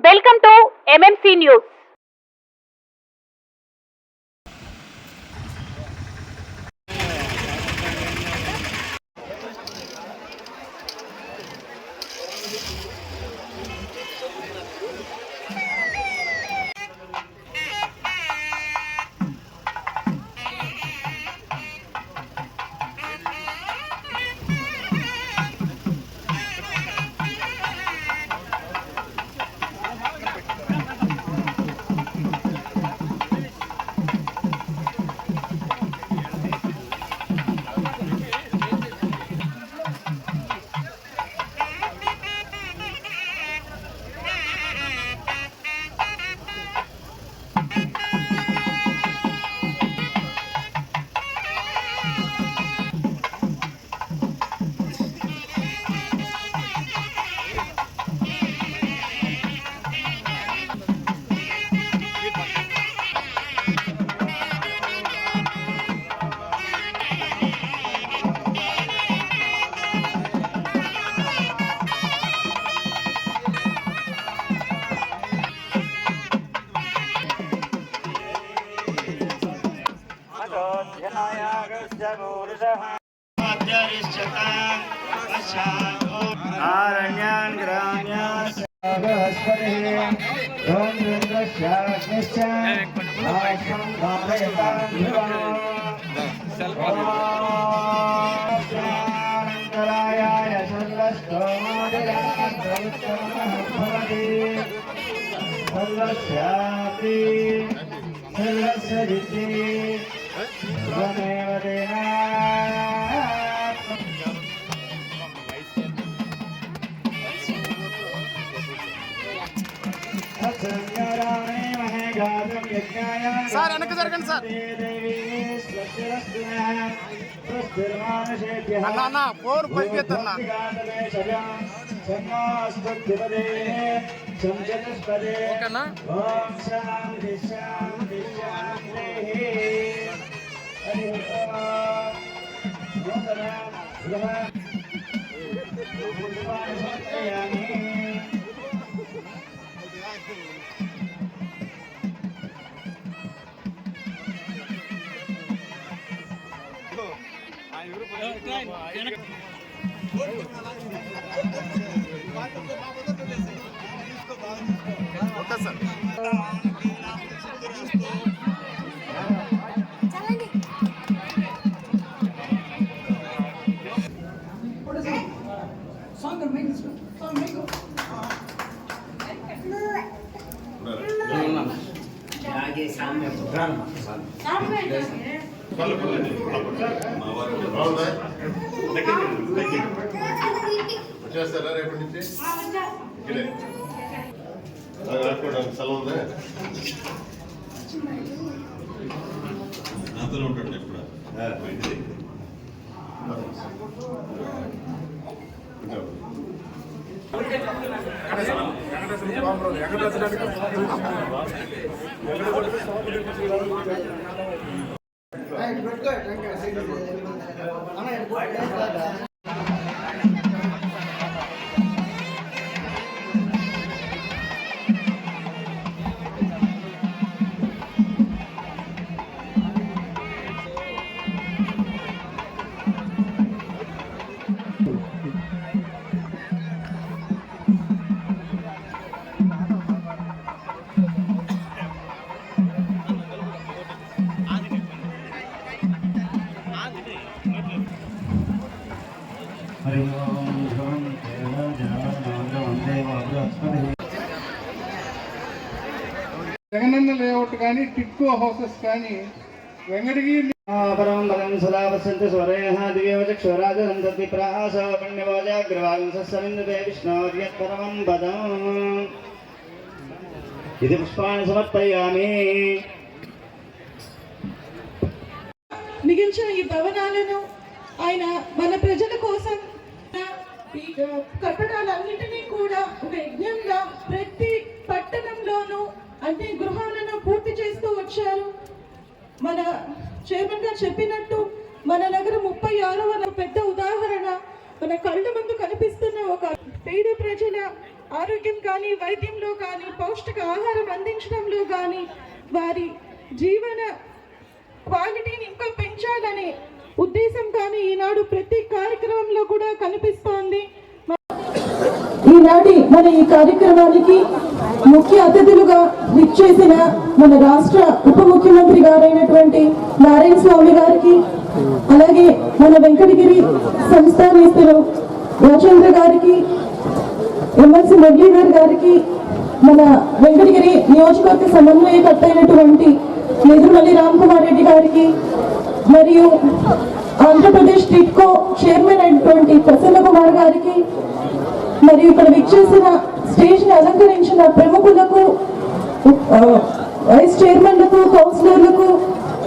Welcome to MMC news. आरण्यान् ग्राम्यान् sir వెనక్కి జరగండి సార్. అన్న ఫోన్ పైకి ఎత్తన్నా. ఓకేనా? Okay sir. వచ్చేస్తారా రేపటి నుంచి? ఆడుకోవడానికి స్థలం ఉందా? నాతో ఉంటాడు ఎప్పుడు జగనన్న లేఅవుట్ కానీ టిక్కో హౌసెస్ కానీ వెంకటగిరి పరం పదం సదా వసంత స్వరేహ దివ్యవ చక్షురాజం సతి ప్రాస పుణ్యవాజాగ్రవాగం సస్సవిందతే విష్ణోర్యత్పరమం పదం ఇది పుష్పాన్ని సమర్పయామి. మిగిల్చిన ఈ భవనాలను ఆయన మన ప్రజల కోసం కట్టడాలన్నింటినీ కూడా ఒక యజ్ఞంగా ప్రతి పట్టణంలోనూ అన్ని గృహాలను పూర్తి చేస్తూ వచ్చారు. మన చైర్మన్ గారు చెప్పినట్టు మన నగరం 36వ పెద్ద ఉదాహరణ మన కళ్ళ ముందు కనిపిస్తున్న ఒక పేద ప్రజల ఆరోగ్యం కానీ, వైద్యంలో కానీ, పౌష్టిక ఆహారం అందించడంలో కానీ, వారి జీవన క్వాలిటీని ఇంకా పెంచాలనే ఉద్దేశం కానీ ఈనాడు ప్రతి కార్యక్రమంలో కూడా కనిపిస్తోంది. ఈనాటి మన ఈ కార్యక్రమానికి ముఖ్య అతిథులుగా విచ్చేసిన మన రాష్ట్ర ఉప ముఖ్యమంత్రి గారైనటువంటి నారాయణ స్వామి గారికి, అలాగే మన వెంకటగిరి సంస్థానేతలు రాజేంద్ర గారికి, ఎమ్మెల్సీ మురళీధర్ గారికి, మన వెంకటగిరి నియోజకవర్గ సమన్వయకర్త అయినటువంటి నేదురుమల్లి రామ్ కుమార్ రెడ్డి గారికి, మరియు ఆంధ్రప్రదేశ్ టిట్కో చైర్మన్ అయినటువంటి ప్రసన్న కుమార్ గారికి, మరియు ఇక్కడ విచ్చేసిన స్టేజ్ ని అలంకరించిన ప్రముఖులకు, వైస్ చైర్మన్లకు, కౌన్సిలర్లకు,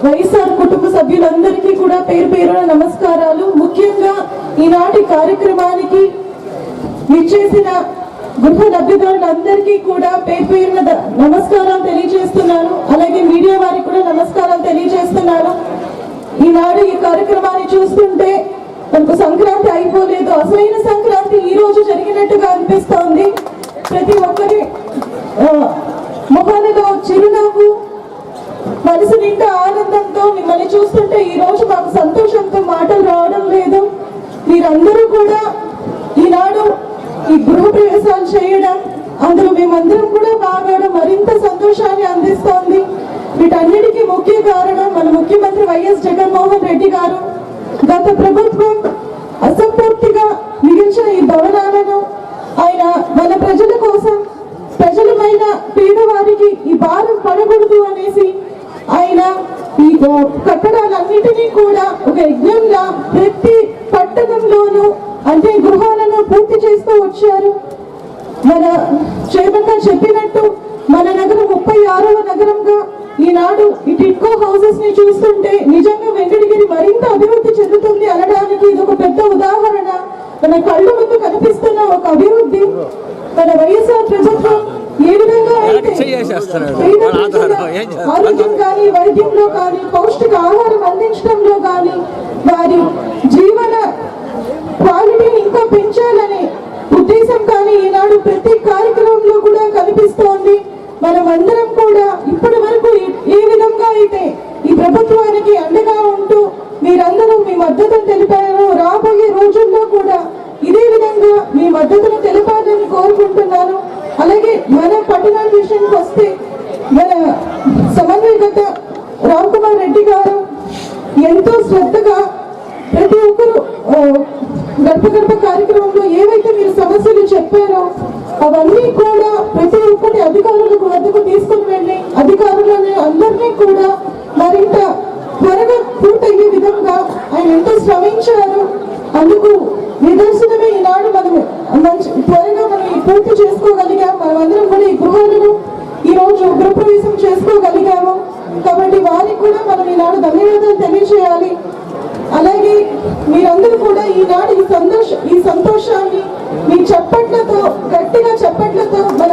వైఎస్ఆర్ కుటుంబ సభ్యులందరికీ కూడా పేరు పేరున నమస్కారాలు. ముఖ్యంగా ఈనాటి కార్యక్రమానికి విచ్చేసిన గృహ లబ్ధిదారులందరికీ కూడా పేరు పేరున నమస్కారాలు తెలియజేస్తున్నాను. అలాగే మీడియా వారికి కూడా నమస్కారాలు తెలియజేస్తున్నాను. ఈనాడు ఈ కార్యక్రమాన్ని చూస్తుంటే మనకు సంక్రాంతి అయిపోలేదు, అసలైన సంక్రాంతి ఈ రోజు జరిగినట్టుగా అనిపిస్తోంది. ప్రతి ఒక్కరి ముఖాలలో చిరునవ్వు, మనసు నిండా ఆనందంతో మిమ్మల్ని చూస్తుంటే ఈ రోజు మాకు సంతోషంతో మాటలు రావడం లేదు. మీరందరూ కూడా ఈనాడు ఈ గృహ ప్రవేశాలు చేయడం, అందులో మేమందరం కూడా బాగడం మరింత సంతోషాన్ని అందిస్తోంది. వీటన్నిటికీ ముఖ్య కారణం మన ముఖ్యమంత్రి వైఎస్ జగన్మోహన్ రెడ్డి గారు. గత ప్రభుత్వం అసంపూర్తిగా మిగిల్చిన ఈ భవనాలను ఆయన మన ప్రజల కోసం, ప్రజలమైన పేదవారికి ఈ భారం పడకూడదు అనేసి ఆయన ఈ కట్టడాలన్నిటినీ కూడా ఒక యజ్ఞంగా ప్రతి పట్టణంలోనూ అంటే గృహాలను పూర్తి చేస్తూ వచ్చారు. మన చైర్మన్ గారు చెప్పినట్టు మన నగరం 36వ నగరంగా ఈనాడు ఈ టిట్కో హౌసెస్ ని చూస్తుంటే నిజంగా వెంకటగిరి మరింత అభివృద్ధి చెందుతుంది అనడానికి ఇది ఒక పెద్ద ఉదాహరణ. మన కళ్ళు ముందు కనిపిస్తున్న ఒక అభివృద్ధి. మన వైఎస్ఆర్ ప్రభుత్వం ఏ విధంగా అయితే ఆరోగ్యం కానీ, వైద్యంలో కానీ, పౌష్టిక ఆహారం అందించడంలో కానీ, వారి జీవన క్వాలిటీని ఇంకా పెంచాలనే ఉద్దేశం కానీ ఈనాడు ప్రతి కార్యక్రమంలో కూడా కనిపిస్తోంది. మనమందరం కూడా ఇప్పటి వరకు ఏ విధంగా అయితే ఈ ప్రభుత్వానికి అండగా ఉంటూ మీరందరూ మీ మద్దతును తెలిపారు. రాబోయే రోజుల్లో కూడా ఇదే విధంగా మీ మద్దతును తెలపాలని కోరుకుంటున్నాను. అలాగే మన పట్టణాల విషయానికి వస్తే మన సమన్వయకర్త రామ్ కుమార్ రెడ్డి గారు ఎంతో శ్రద్ధగా ప్రతి ఒక్కరు గడప గడప కార్యక్రమంలో ఏవైతే మీరు సమస్యలు చెప్పారో అవన్నీ కూడా ప్రతి ఒక్కటి అధికారులకు వద్దకు తీసుకుని వెళ్ళి అధికారులను అందరినీ కూడా మరింత త్వరగా పూర్తయ్యే విధంగా ఆయన ఎంతో శ్రమించారు. అందుకు నిదర్శనమే ఈనాడు మనం త్వరగా మనం పూర్తి చేసుకోగలిగాం. మనమందరం కూడా ఈ గృహాలను ఈ రోజు గృహప్రవేశం చేసుకోగలిగాము. కాబట్టి వారికి కూడా మనం ఈనాడు ధన్యవాదాలు తెలియజేయాలి. అలాగే మీరందరూ కూడా ఈనాడు ఈ సంతోషాన్ని మీ చప్పట్లతో, గట్టిగా చప్పట్లతో మన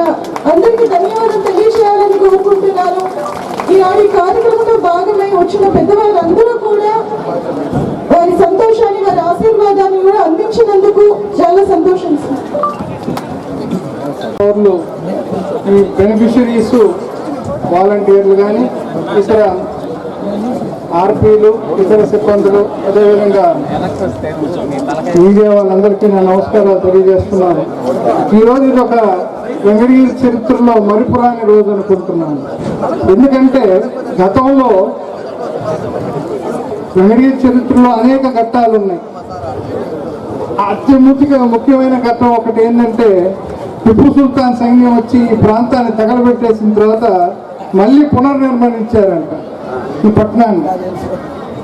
అందరికీ ధన్యవాదాలు తెలియజేయాలని కోరుకుంటున్నాను. ఈనాడు ఈ కార్యక్రమంలో భాగమై వచ్చిన పెద్దవాళ్ళందరూ కూడా వారి సంతోషాన్ని, వారి ఆశీర్వాదాన్ని కూడా అందించినందుకు చాలా సంతోషం. ఈ బెనిఫిషరీస్ వాలంటీర్లు కానీ, ఇతర ఆర్పీలు, ఇతర సిబ్బందులు, అదేవిధంగా మీడియా వాళ్ళందరికీ నేను నమస్కారాలు తెలియజేస్తున్నాను. ఈరోజు ఇది ఒక వెంకటగిరి చరిత్రలో మరిపురాని రోజు అనుకుంటున్నాను. ఎందుకంటే గతంలో వెంకటగిరి చరిత్రలో అనేక ఘట్టాలు ఉన్నాయి. ముఖ్యమైన ఘట్టం ఒకటి ఏంటంటే టిప్పు సుల్తాన్ సైన్యం వచ్చి ఈ ప్రాంతాన్ని తగలబెట్టేసిన తర్వాత మళ్ళీ పునర్నిర్మించారంట ఈ పట్టణాన్ని.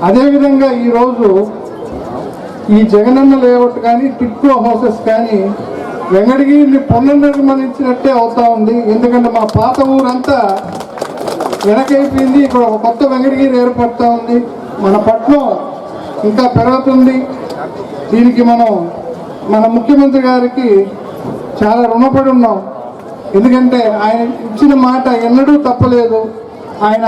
అదేవిధంగా ఈరోజు ఈ జగనన్న లేఅవుట్ కానీ, టిట్కో హౌసెస్ కానీ వెంకటగిరిని పునర్నిర్మించినట్టే అవుతా ఉంది. ఎందుకంటే మా పాత ఊరంతా వెనకైపోయింది, ఇక్కడ ఒక కొత్త వెంకటగిరి ఏర్పడుతూ ఉంది. మన పట్టణం ఇంకా పెరుగుతుంది. దీనికి మన ముఖ్యమంత్రి గారికి చాలా రుణపడి ఉన్నాం. ఎందుకంటే ఆయన ఇచ్చిన మాట ఎన్నడూ తప్పలేదు. ఆయన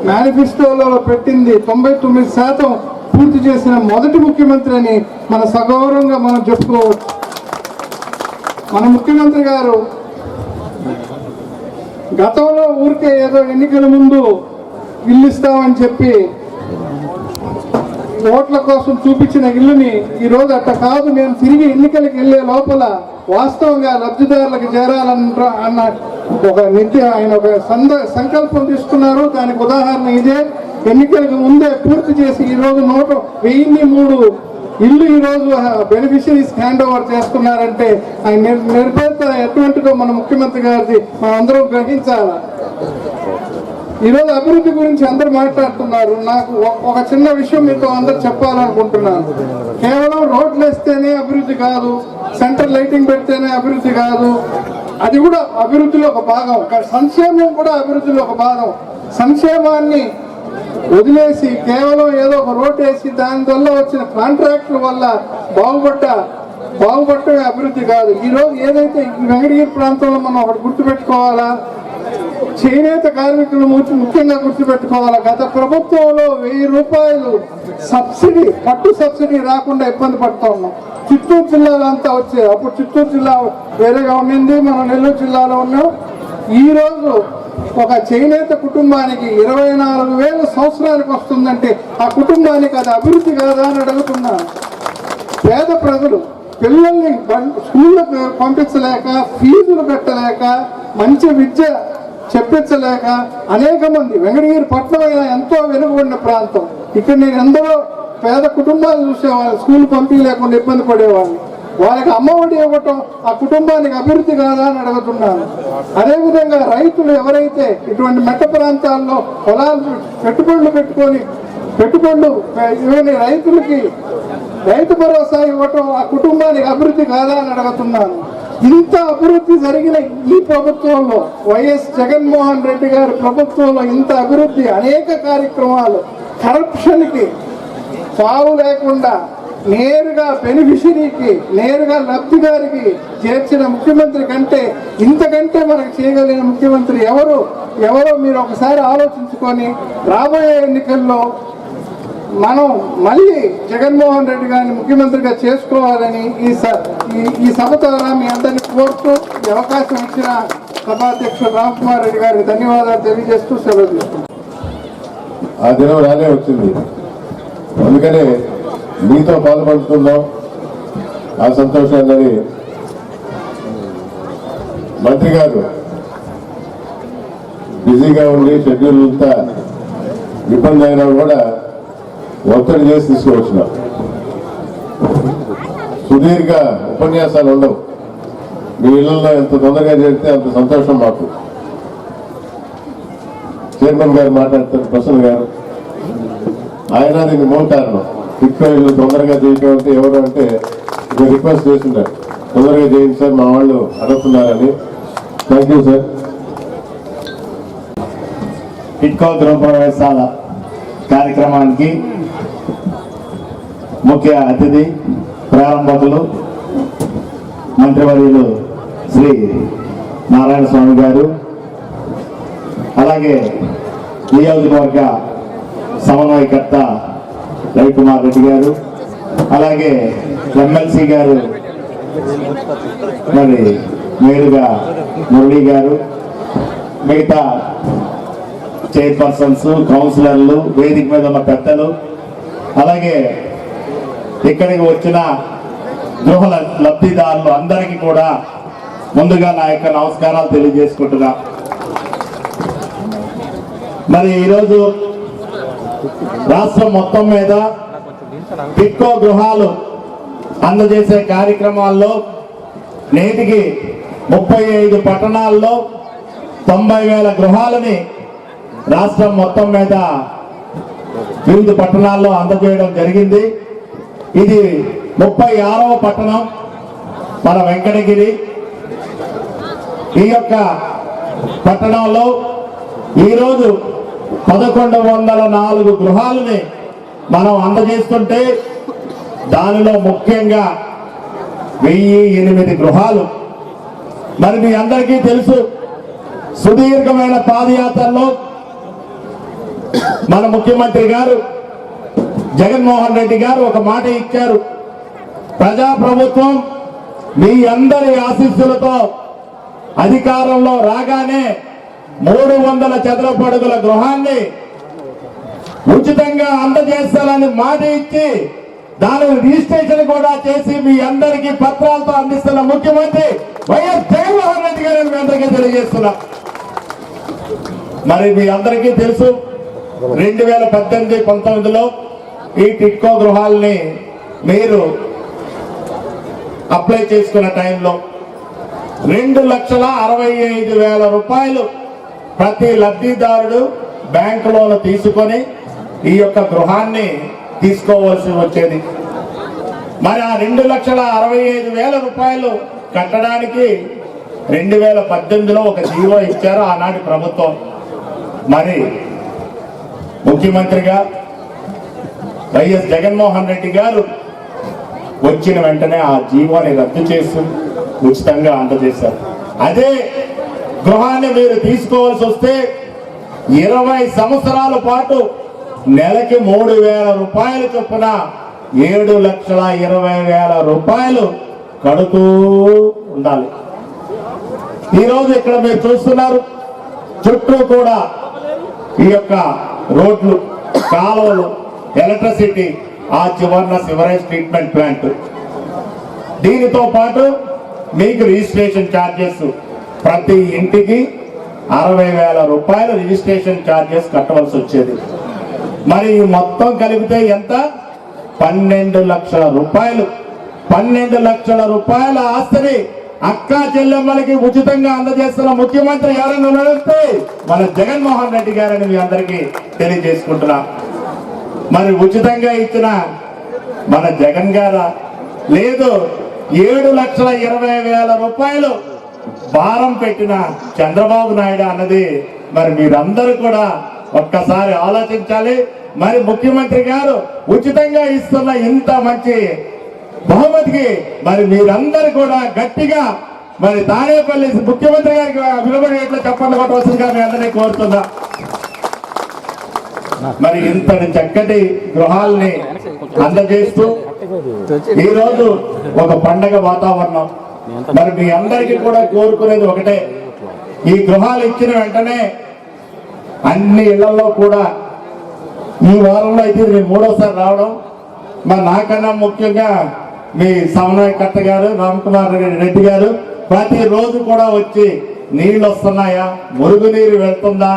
మేనిఫెస్టోలో పెట్టింది 99% పూర్తి చేసిన మొదటి ముఖ్యమంత్రి అని మన సగౌరవంగా మనం చెప్పుకోవచ్చు. మన ముఖ్యమంత్రి గారు గతంలో ఊరికే ఏదో ఎన్నికల ముందు ఇల్లు ఇస్తామని చెప్పి ఓట్ల కోసం చూపించిన ఇల్లుని ఈరోజు అట్ట కాదు, నేను తిరిగి ఎన్నికలకు వెళ్ళే లోపల వాస్తవంగా లబ్ధిదారులకు చేరాలన్న ఒక ఆయన ఒక సంకల్పం తీసుకున్నారు. దానికి ఉదాహరణ ఇదే. ఎన్నికలకు ముందే పూర్తి చేసి ఈరోజు 1003 ఇల్లు ఈరోజు బెనిఫిషరీస్ హ్యాండ్ ఓవర్ చేస్తున్నారంటే ఆయన నిర్భయత ఎటువంటిదో మన ముఖ్యమంత్రి గారిది మనం అందరం గ్రహించాలి. ఈరోజు అభివృద్ధి గురించి అందరూ మాట్లాడుతున్నారు. నాకు ఒక చిన్న విషయం మీతో అందరు చెప్పాలనుకుంటున్నాను. కేవలం రోడ్లు వేస్తేనే అభివృద్ధి కాదు, సెంటర్ లైటింగ్ పెడితేనే అభివృద్ధి కాదు. అది కూడా అభివృద్ధిలో ఒక భాగం, సంక్షేమం కూడా అభివృద్ధిలో ఒక భాగం. సంక్షేమాన్ని వదిలేసి కేవలం ఏదో ఒక రోడ్ వేసి దానివల్ల వచ్చిన కాంట్రాక్టుల వల్ల బాగుపడటమే అభివృద్ధి కాదు. ఈరోజు ఏదైతే ఈ వెంకటగిరి ప్రాంతంలో మనం ఒకటి గుర్తుపెట్టుకోవాలా, చేనేత కార్మికులు ముఖ్యంగా గుర్తుపెట్టుకోవాలి. గత ప్రభుత్వంలో 1000 రూపాయలు సబ్సిడీ, పట్టు సబ్సిడీ రాకుండా ఇబ్బంది పడుతూ ఉన్నాం. చిత్తూరు జిల్లాలో అంతా వచ్చేది. అప్పుడు చిత్తూరు జిల్లా వేరేగా ఉండింది, మనం నెల్లూరు జిల్లాలో ఉన్నాం. ఈరోజు ఒక చేనేత కుటుంబానికి 24,000 సంవత్సరానికి వస్తుందంటే ఆ కుటుంబానికి అది అభివృద్ధి కాదా అని అడుగుతున్నాను. పేద ప్రజలు పిల్లల్ని స్కూళ్ళకు పంపించలేక, ఫీజులు కట్టలేక, మంచి విద్య చెప్పించలేక అనేక మంది, వెంకటగిరి పట్నం అయినా ఎంతో వెనుకబడిన ప్రాంతం. ఇక్కడ నేను ఎందరో పేద కుటుంబాలు చూసేవాళ్ళు, స్కూల్ పంపించలేకుండా ఇబ్బంది పడేవాళ్ళు. వాళ్ళకి అమ్మఒడి ఇవ్వటం ఆ కుటుంబానికి అభివృద్ధి కాదా అని అడుగుతున్నాను. అదేవిధంగా రైతులు ఎవరైతే ఇటువంటి మెట్ట ప్రాంతాల్లో పొలాలు పెట్టుబడులు ఇవన్నీ రైతులకి రైతు భరోసా ఇవ్వటం ఆ కుటుంబానికి అభివృద్ధి కాదా అని అడుగుతున్నాను. ఇంత అభివృద్ధి జరిగిన ఈ ప్రభుత్వంలో, వైఎస్ జగన్మోహన్ రెడ్డి గారి ప్రభుత్వంలో ఇంత అభివృద్ధి, అనేక కార్యక్రమాలు, కరప్షన్కి సావు లేకుండా నేరుగా బెనిఫిషరీకి, నేరుగా లబ్ధిదారికి చేర్చిన ముఖ్యమంత్రి కంటే, ఇంతకంటే మనకు చేయగలిగిన ముఖ్యమంత్రి ఎవరో మీరు ఒకసారి ఆలోచించుకొని రాబోయే ఎన్నికల్లో మనం మళ్ళీ జగన్మోహన్ రెడ్డి గారిని ముఖ్యమంత్రిగా చేసుకోవాలని ఈ సభ ద్వారా మీ అందరినీ కోరుతూ ఈ అవకాశం ఇచ్చిన సభాధ్యక్షుడు రామ్కుమార్ రెడ్డి గారికి ధన్యవాదాలు తెలియజేస్తూ సెలవు తీసుకుంటాం. ఆ దినం రానే వచ్చింది, అందుకనే మీతో పాల్పంచుకుందాం ఆ సంతోషాన్ని. మంత్రి గారు బిజీగా ఉండి షెడ్యూల్ అంతా ఇబ్బంది అయినా కూడా ఒత్తిడి చేసి తీసుకువచ్చినాం. సుదీర్ఘ ఉపన్యాసాలు ఉండవు, మీ ఇళ్లలో ఎంత తొందరగా చేరితే అంత సంతోషం మాకు. చైర్మన్ గారు మాట్లాడతారు, ప్రసన్న గారు, ఆయన దీనికి మూల కారణం. టిక్కో ఇల్లు తొందరగా చేయటం అంటే ఎవరు అంటే రిక్వెస్ట్ చేస్తున్నారు, తొందరగా చేయండి సార్, మా వాళ్ళు అడుగుతున్నారని. Thank you sir. టిక్కో గృహప్రవేశాల కార్యక్రమానికి ముఖ్య అతిథి, ప్రారంభకులు, మంత్రివర్యులు శ్రీ నారాయణ స్వామి గారు, అలాగే నియోజకవర్గ సమన్వయకర్త రవికుమార్ రెడ్డి గారు, అలాగే ఎమ్మెల్సీ గారు మరి మేరుగా మురళీ గారు, మిగతా చైర్పర్సన్స్, కౌన్సిలర్లు, వేదిక మీద ఉన్న పెద్దలు, అలాగే ఇక్కడికి వచ్చిన గృహ లబ్ధిదారులు అందరికీ కూడా ముందుగా నా యొక్క నమస్కారాలు తెలియజేసుకుంటున్నా. మరి ఈరోజు రాష్ట్రం మొత్తం మీద టిక్కో గృహాలు అందజేసే కార్యక్రమాల్లో నేటికి 35 పట్టణాల్లో 90,000 గృహాలని రాష్ట్రం మొత్తం మీద వివిధ పట్టణాల్లో అందజేయడం జరిగింది. ఇది 36వ పట్టణం మన వెంకటగిరి. ఈ యొక్క పట్టణంలో ఈరోజు 1104 గృహాలని మనం అందజేస్తుంటే దానిలో ముఖ్యంగా 1008 గృహాలు. మరి మీ అందరికీ తెలుసు, సుదీర్ఘమైన పాదయాత్రలో మన ముఖ్యమంత్రి గారు జగన్మోహన్ రెడ్డి గారు ఒక మాట ఇచ్చారు, ప్రజాప్రభుత్వం మీ అందరి ఆశీస్సులతో అధికారంలో రాగానే 300 చదరపు అడుగుల గృహాన్ని ఉచితంగా అందజేస్తానని మాట ఇచ్చి దాని రిజిస్ట్రేషన్ కూడా చేసి మీ అందరికీ పత్రాలతో అందిస్తున్న ముఖ్యమంత్రి వైఎస్ జగన్మోహన్ రెడ్డి గారిని మీ అందరికీ తెలియజేస్తున్నా. మరి మీ అందరికీ తెలుసు 2018-19లో ఈ టిట్కో గృహాలని మీరు అప్లై చేసుకున్న టైంలో 2,65,000 రూపాయలు ప్రతి లబ్ధిదారుడు బ్యాంకు లోన్ తీసుకొని ఈ యొక్క గృహాన్ని తీసుకోవాల్సి వచ్చేది. మరి ఆ 2,65,000 రూపాయలు కట్టడానికి 2018లో ఒక జీవో ఇచ్చారు ఆనాటి ప్రభుత్వం. మరి ముఖ్యమంత్రిగా వైఎస్ జగన్మోహన్ రెడ్డి గారు వచ్చిన వెంటనే ఆ జీవోని రద్దు చేసి ఉచితంగా అందజేశారు. అదే గృహాన్ని మీరు తీసుకోవాల్సి వస్తే 20 సంవత్సరాల పాటు నెలకి 3,000 రూపాయలు చొప్పున 7,20,000 రూపాయలు కడుతూ ఉండాలి. ఈరోజు ఇక్కడ మీరు చూస్తున్నారు చుట్టూ కూడా ఈ యొక్క రోడ్లు, కాలువలు, ఎలక్ట్రిసిటీ, ఆ చివరన సివరేజ్ ట్రీట్మెంట్ ప్లాంట్, దీనితో పాటు మీకు రిజిస్ట్రేషన్ ఛార్జెస్ ప్రతి ఇంటికి 60,000 రూపాయలు రిజిస్ట్రేషన్ ఛార్జెస్ కట్టవలసి వచ్చేది. మరి మొత్తం కలిపితే ఎంత? 12 లక్షల రూపాయలు. 12 లక్షల రూపాయల ఆస్తిని అక్కా చెల్లెమ్మలకి ఉచితంగా అందజేస్తున్న ముఖ్యమంత్రి ఎవరైనా నడిస్తే మన జగన్మోహన్ రెడ్డి గారని మీ అందరికీ తెలియజేసుకుంటున్నా. మరి ఉచితంగా ఇచ్చిన మన జగన్ గారా లేదు 7,20,000 రూపాయలు భారం పెట్టిన చంద్రబాబు నాయుడు అన్నది మరి మీరందరూ కూడా ఒక్కసారి ఆలోచించాలి. మరి ముఖ్యమంత్రి గారు ఉచితంగా ఇస్తున్న ఇంత మంచి బహుమతికి మరి మీరందరూ కూడా గట్టిగా మరి తాడేపల్లి ముఖ్యమంత్రి గారికి విలువడేట్లు చెప్పండి కొట్టవలసిందిగా మీ అందరినీ కోరుతున్నా. మరి ఇంతటి చక్కటి గృహాల్ని అందజేస్తూ ఈరోజు ఒక పండగ వాతావరణం. మరి మీ అందరికీ కూడా కోరుకునేది ఒకటే, ఈ గృహాలు ఇచ్చిన వెంటనే అన్ని ఇళ్లలో కూడా ఈ వారంలో అయితే నేను 3వసారి రావడం, మరి నాకన్నా ముఖ్యంగా మీ సమన్వయకర్త గారు రామకుమార్ రెడ్డి గారు ప్రతిరోజు కూడా వచ్చి నీళ్ళు వస్తున్నాయా, మురుగునీరు వెళ్తుందా,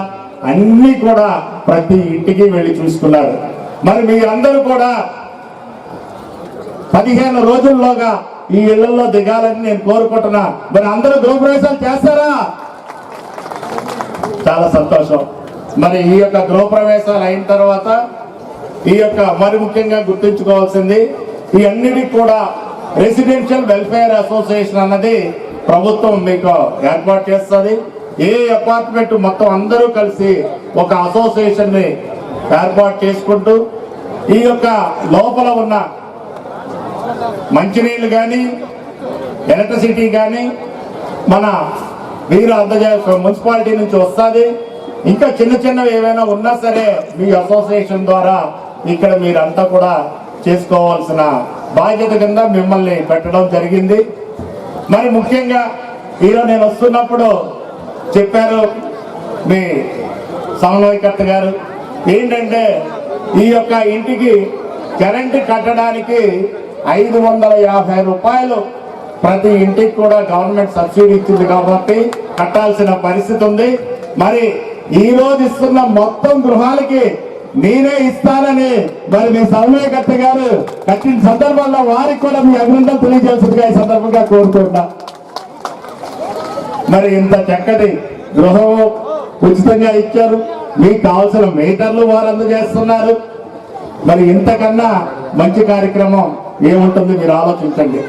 అన్ని కూడా ప్రతి ఇంటికి వెళ్ళి చూసుకున్నారు. మరి మీరందరూ కూడా 15 రోజుల్లోగా ఈ ఇళ్లలో దిగాలని నేను కోరుకుంటున్నా. మరి అందరూ గృహప్రవేశాలు చేస్తారా? చాలా సంతోషం. మరి ఈ యొక్క గృహప్రవేశాలు అయిన తర్వాత ఈ యొక్క మరి ముఖ్యంగా గుర్తుంచుకోవాల్సింది, ఈ అన్నిటికి కూడా రెసిడెన్షియల్ వెల్ఫేర్ అసోసియేషన్ అన్నది ప్రభుత్వం మీకు ఏర్పాటు చేస్తుంది. ఏ అపార్ట్మెంట్ మొత్తం అందరూ కలిసి ఒక అసోసియేషన్ ని ఏర్పాటు చేసుకుంటూ ఈ యొక్క లోపల ఉన్న మంచినీళ్ళు కానీ ఎలక్ట్రిసిటీ కానీ మన వీరు మున్సిపాలిటీ నుంచి వస్తుంది. ఇంకా చిన్న చిన్నవి ఏవైనా ఉన్నా సరే మీ అసోసియేషన్ ద్వారా ఇక్కడ మీరంతా కూడా చేసుకోవాల్సిన బాధ్యత కింద మిమ్మల్ని పెట్టడం జరిగింది. మరి ముఖ్యంగా ఈరోజు నేను వస్తున్నప్పుడు చెప్పారు మీ సమన్వయకర్త గారు ఏంటంటే ఈ యొక్క ఇంటికి కరెంటు కట్టడానికి 550 రూపాయలు ప్రతి ఇంటికి కూడా గవర్నమెంట్ సబ్సిడీ ఇచ్చింది కాబట్టి కట్టాల్సిన పరిస్థితి ఉంది. మరి ఈ రోజు ఇస్తున్న మొత్తం గృహాలకి నేనే ఇస్తానని మరి మీ సమన్వయకర్త గారు కట్టిన సందర్భంలో వారికి కూడా మీ అభినందనలు తెలియజేస్తుందిగా ఈ సందర్భంగా కోరుకుంటా. మరి ఇంత చక్కటి గృహం ఉచితంగా ఇచ్చారు, మీకు కావాల్సిన మీటర్లు వారు అందజేస్తున్నారు. మరి ఇంతకన్నా మంచి కార్యక్రమం ఏముంటుంది మీరు ఆలోచించండి.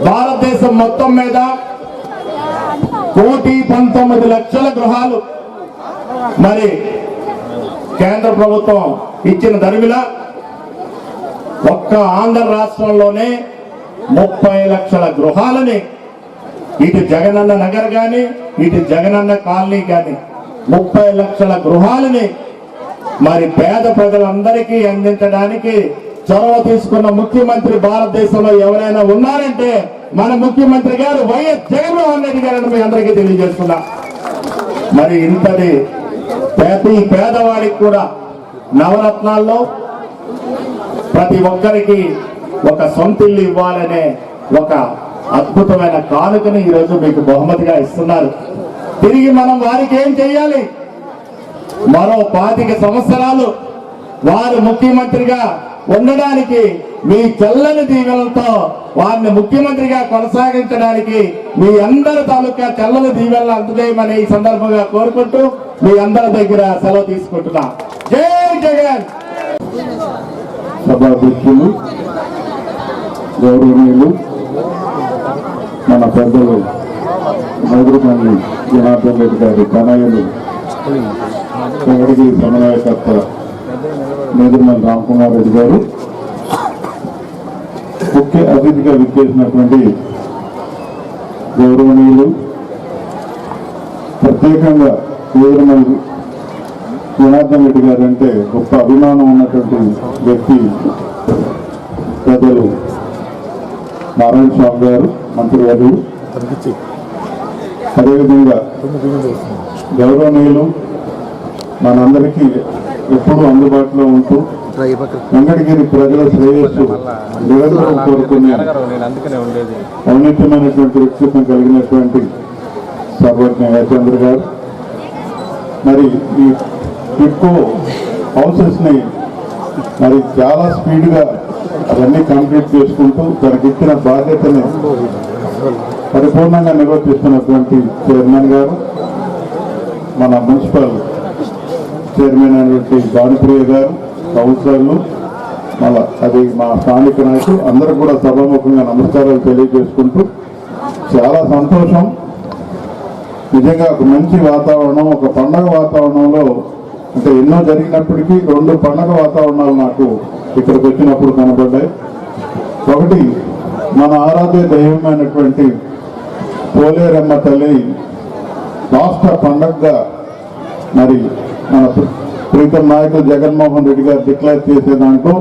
భారతదేశం మొత్తం మీద 1,19,00,000 గృహాలు మరి కేంద్ర ప్రభుత్వం ఇచ్చిన దరిమిలా ఒక్క ఆంధ్ర రాష్ట్రంలోనే 30 లక్షల గృహాలని ఇటు జగనన్న నగర్ కానీ ఇటు జగనన్న కాలనీ కానీ 30 లక్షల గృహాలని మరి పేద ప్రజలందరికీ అందించడానికి చొరవ తీసుకున్న ముఖ్యమంత్రి భారతదేశంలో ఎవరైనా ఉన్నారంటే మన ముఖ్యమంత్రి గారు వైఎస్ జగన్మోహన్ రెడ్డి గారని మీ అందరికీ తెలియజేస్తున్నా. మరి ఇంతటి ప్రతి పేదవాడికి కూడా నవరత్నాల్లో ప్రతి ఒక్కరికి ఒక సొంత ఇల్లు ఇవ్వాలనే ఒక అద్భుతమైన కానుకని ఈరోజు మీకు బహుమతిగా ఇస్తున్నారు. తిరిగి మనం వారికి ఏం చేయాలి? మరో 25 సంవత్సరాలు వారు ముఖ్యమంత్రిగా ఉండడానికి మీ చల్లని దీవెనలతో వారిని ముఖ్యమంత్రిగా కొనసాగించడానికి మీ అందరి తాలూకా చల్లని దీవెనలు అందజేయమని ఈ సందర్భంగా కోరుకుంటూ మీ అందరి దగ్గర సెలవు తీసుకుంటున్నా. జై జగన్. సభాధ్యక్షులు గౌరవనీయులు మన పెద్దలు నగరమల్లి జనార్దన్ రెడ్డి గారి తనయులు ఎవరికి సమన్వయకర్త నేదురుమల్లి రామకుమార్ రెడ్డి గారు, ముఖ్య అతిథిగా విచ్చేసినటువంటి గౌరవనీయులు ప్రత్యేకంగా నేదురుమల్లి జనార్దన్ రెడ్డి గారు అంటే గొప్ప అభిమానం ఉన్నటువంటి వ్యక్తి పెద్దలు నారాయణ స్వామి గారు మంత్రివర్యులు, అదేవిధంగా గౌరవనీయులు మనందరికీ ఎప్పుడూ అందుబాటులో ఉంటూ వెంకటగిరి ప్రజల శ్రేయస్సు నిరంతరం కోరుకునే ఔన్నత్యమైనటువంటి వ్యక్తిత్వం కలిగినటువంటి సర్వజ్ఞ యాచంద్ర గారు, మరి ఈ టిట్కో హౌసెస్ ని మరి చాలా స్పీడ్గా అవన్నీ కంప్లీట్ చేసుకుంటూ తనకి ఇచ్చిన బాధ్యతని పరిపూర్ణంగా నిర్వర్తిస్తున్నటువంటి చైర్మన్ గారు, మన మున్సిపల్ చైర్మన్ అయినటువంటి భానుప్రియ గారు, కౌన్సిలర్లు, మళ్ళా అది మా స్థానిక నాయకులు అందరూ కూడా సభాముఖంగా నమస్కారాలు తెలియజేసుకుంటూ చాలా సంతోషం. నిజంగా ఒక మంచి వాతావరణం, ఒక పండగ వాతావరణంలో అంటే ఎన్నో జరిగినప్పటికీ 2 పండగ వాతావరణాలు నాకు ఇక్కడికి వచ్చినప్పుడు కనబడ్డాయి. ఒకటి మన ఆరాధ్య దైవమైనటువంటి పోలేరమ్మ తల్లి రాష్ట్ర పండగగా మరి మన ప్రీతం నాయకులు జగన్మోహన్ రెడ్డి గారు డిక్లేర్ చేసే దాంట్లో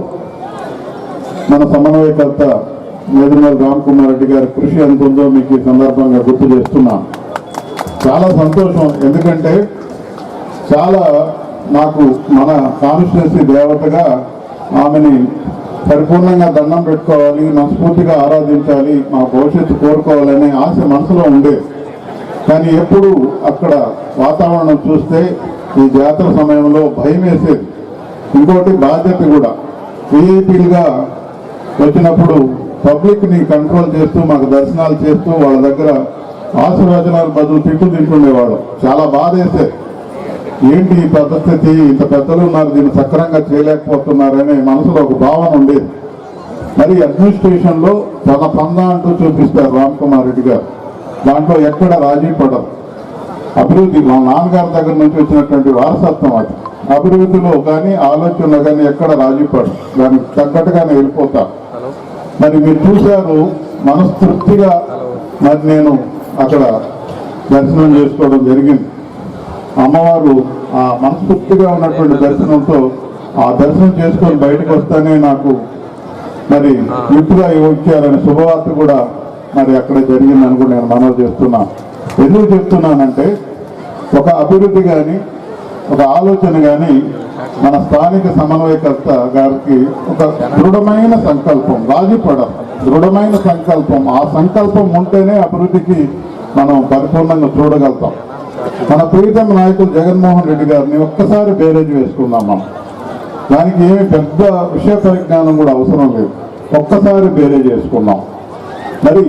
మన సమన్వయకర్త నేదురుమల్లి రామకుమార్ రెడ్డి గారి కృషి ఎంత ఉందో మీకు ఈ సందర్భంగా గుర్తు చేస్తున్నాను. చాలా సంతోషం, ఎందుకంటే చాలా నాకు మన కాన్స్టిట్యున్సీ దేవతగా ఆమెని పరిపూర్ణంగా దండం పెట్టుకోవాలి, మనస్ఫూర్తిగా ఆరాధించాలి, మా భవిష్యత్తు కోరుకోవాలనే ఆశ మనసులో ఉండేది. కానీ ఎప్పుడు అక్కడ వాతావరణం చూస్తే ఈ జాతర సమయంలో భయం వేసేది. ఇంకోటి బాధ్యత కూడా, విఐపీలుగా వచ్చినప్పుడు పబ్లిక్ని కంట్రోల్ చేస్తూ మాకు దర్శనాలు చేస్తూ వాళ్ళ దగ్గర ఆశీర్వచనాల బదులు తిట్టు తింటుండేవాడు. చాలా బాధ వేసేది. ఏంటి ఈ పరిస్థితి, ఇంత పెద్దలు ఉన్నారు, దీన్ని సక్రమంగా చేయలేకపోతున్నారనే మనసులో ఒక భావన ఉండేది. మరి అడ్మినిస్ట్రేషన్లో తన పందా అంటూ చూపిస్తారు రామకుమార్ రెడ్డి గారు. దాంట్లో ఎక్కడ రాజీ పడరు. అభివృద్ధి మా నాన్నగారి దగ్గర నుంచి వచ్చినటువంటి వారసత్వం అది. అభివృద్ధిలో కానీ ఆలోచనలో కానీ ఎక్కడ రాజీ పడరు, దానికి తగ్గట్టుగానే వెళ్ళిపోతారు. మరి మీరు చూశారు, మనస్తృప్తిగా మరి నేను అక్కడ దర్శనం చేసుకోవడం జరిగింది. అమ్మవారు ఆ మనస్ఫూర్తిగా ఉన్నటువంటి దర్శనంతో ఆ దర్శనం చేసుకొని బయటకు వస్తానే నాకు మరి గిఫ్ట్గా ఇచ్చారనే శుభవార్త కూడా మరి అక్కడ జరిగిందని కూడా నేను మనవి చేస్తున్నాను. ఎందుకు చెప్తున్నానంటే ఒక అభివృద్ధి కానీ ఒక ఆలోచన కానీ మన స్థానిక సమన్వయకర్త గారికి ఒక దృఢమైన సంకల్పం, రాజీపడం, దృఢమైన సంకల్పం. ఆ సంకల్పం ఉంటేనే అభివృద్ధికి మనం పరిపూర్ణంగా చూడగలుగుతాం. మన ప్రీతం నాయకులు జగన్మోహన్ రెడ్డి గారిని ఒక్కసారి బేరేజ్ వేసుకుందాం. మనం దానికి ఏమి పెద్ద విషయ పరిజ్ఞానం కూడా అవసరం లేదు, ఒక్కసారి బేరేజ్ వేసుకుందాం. మరి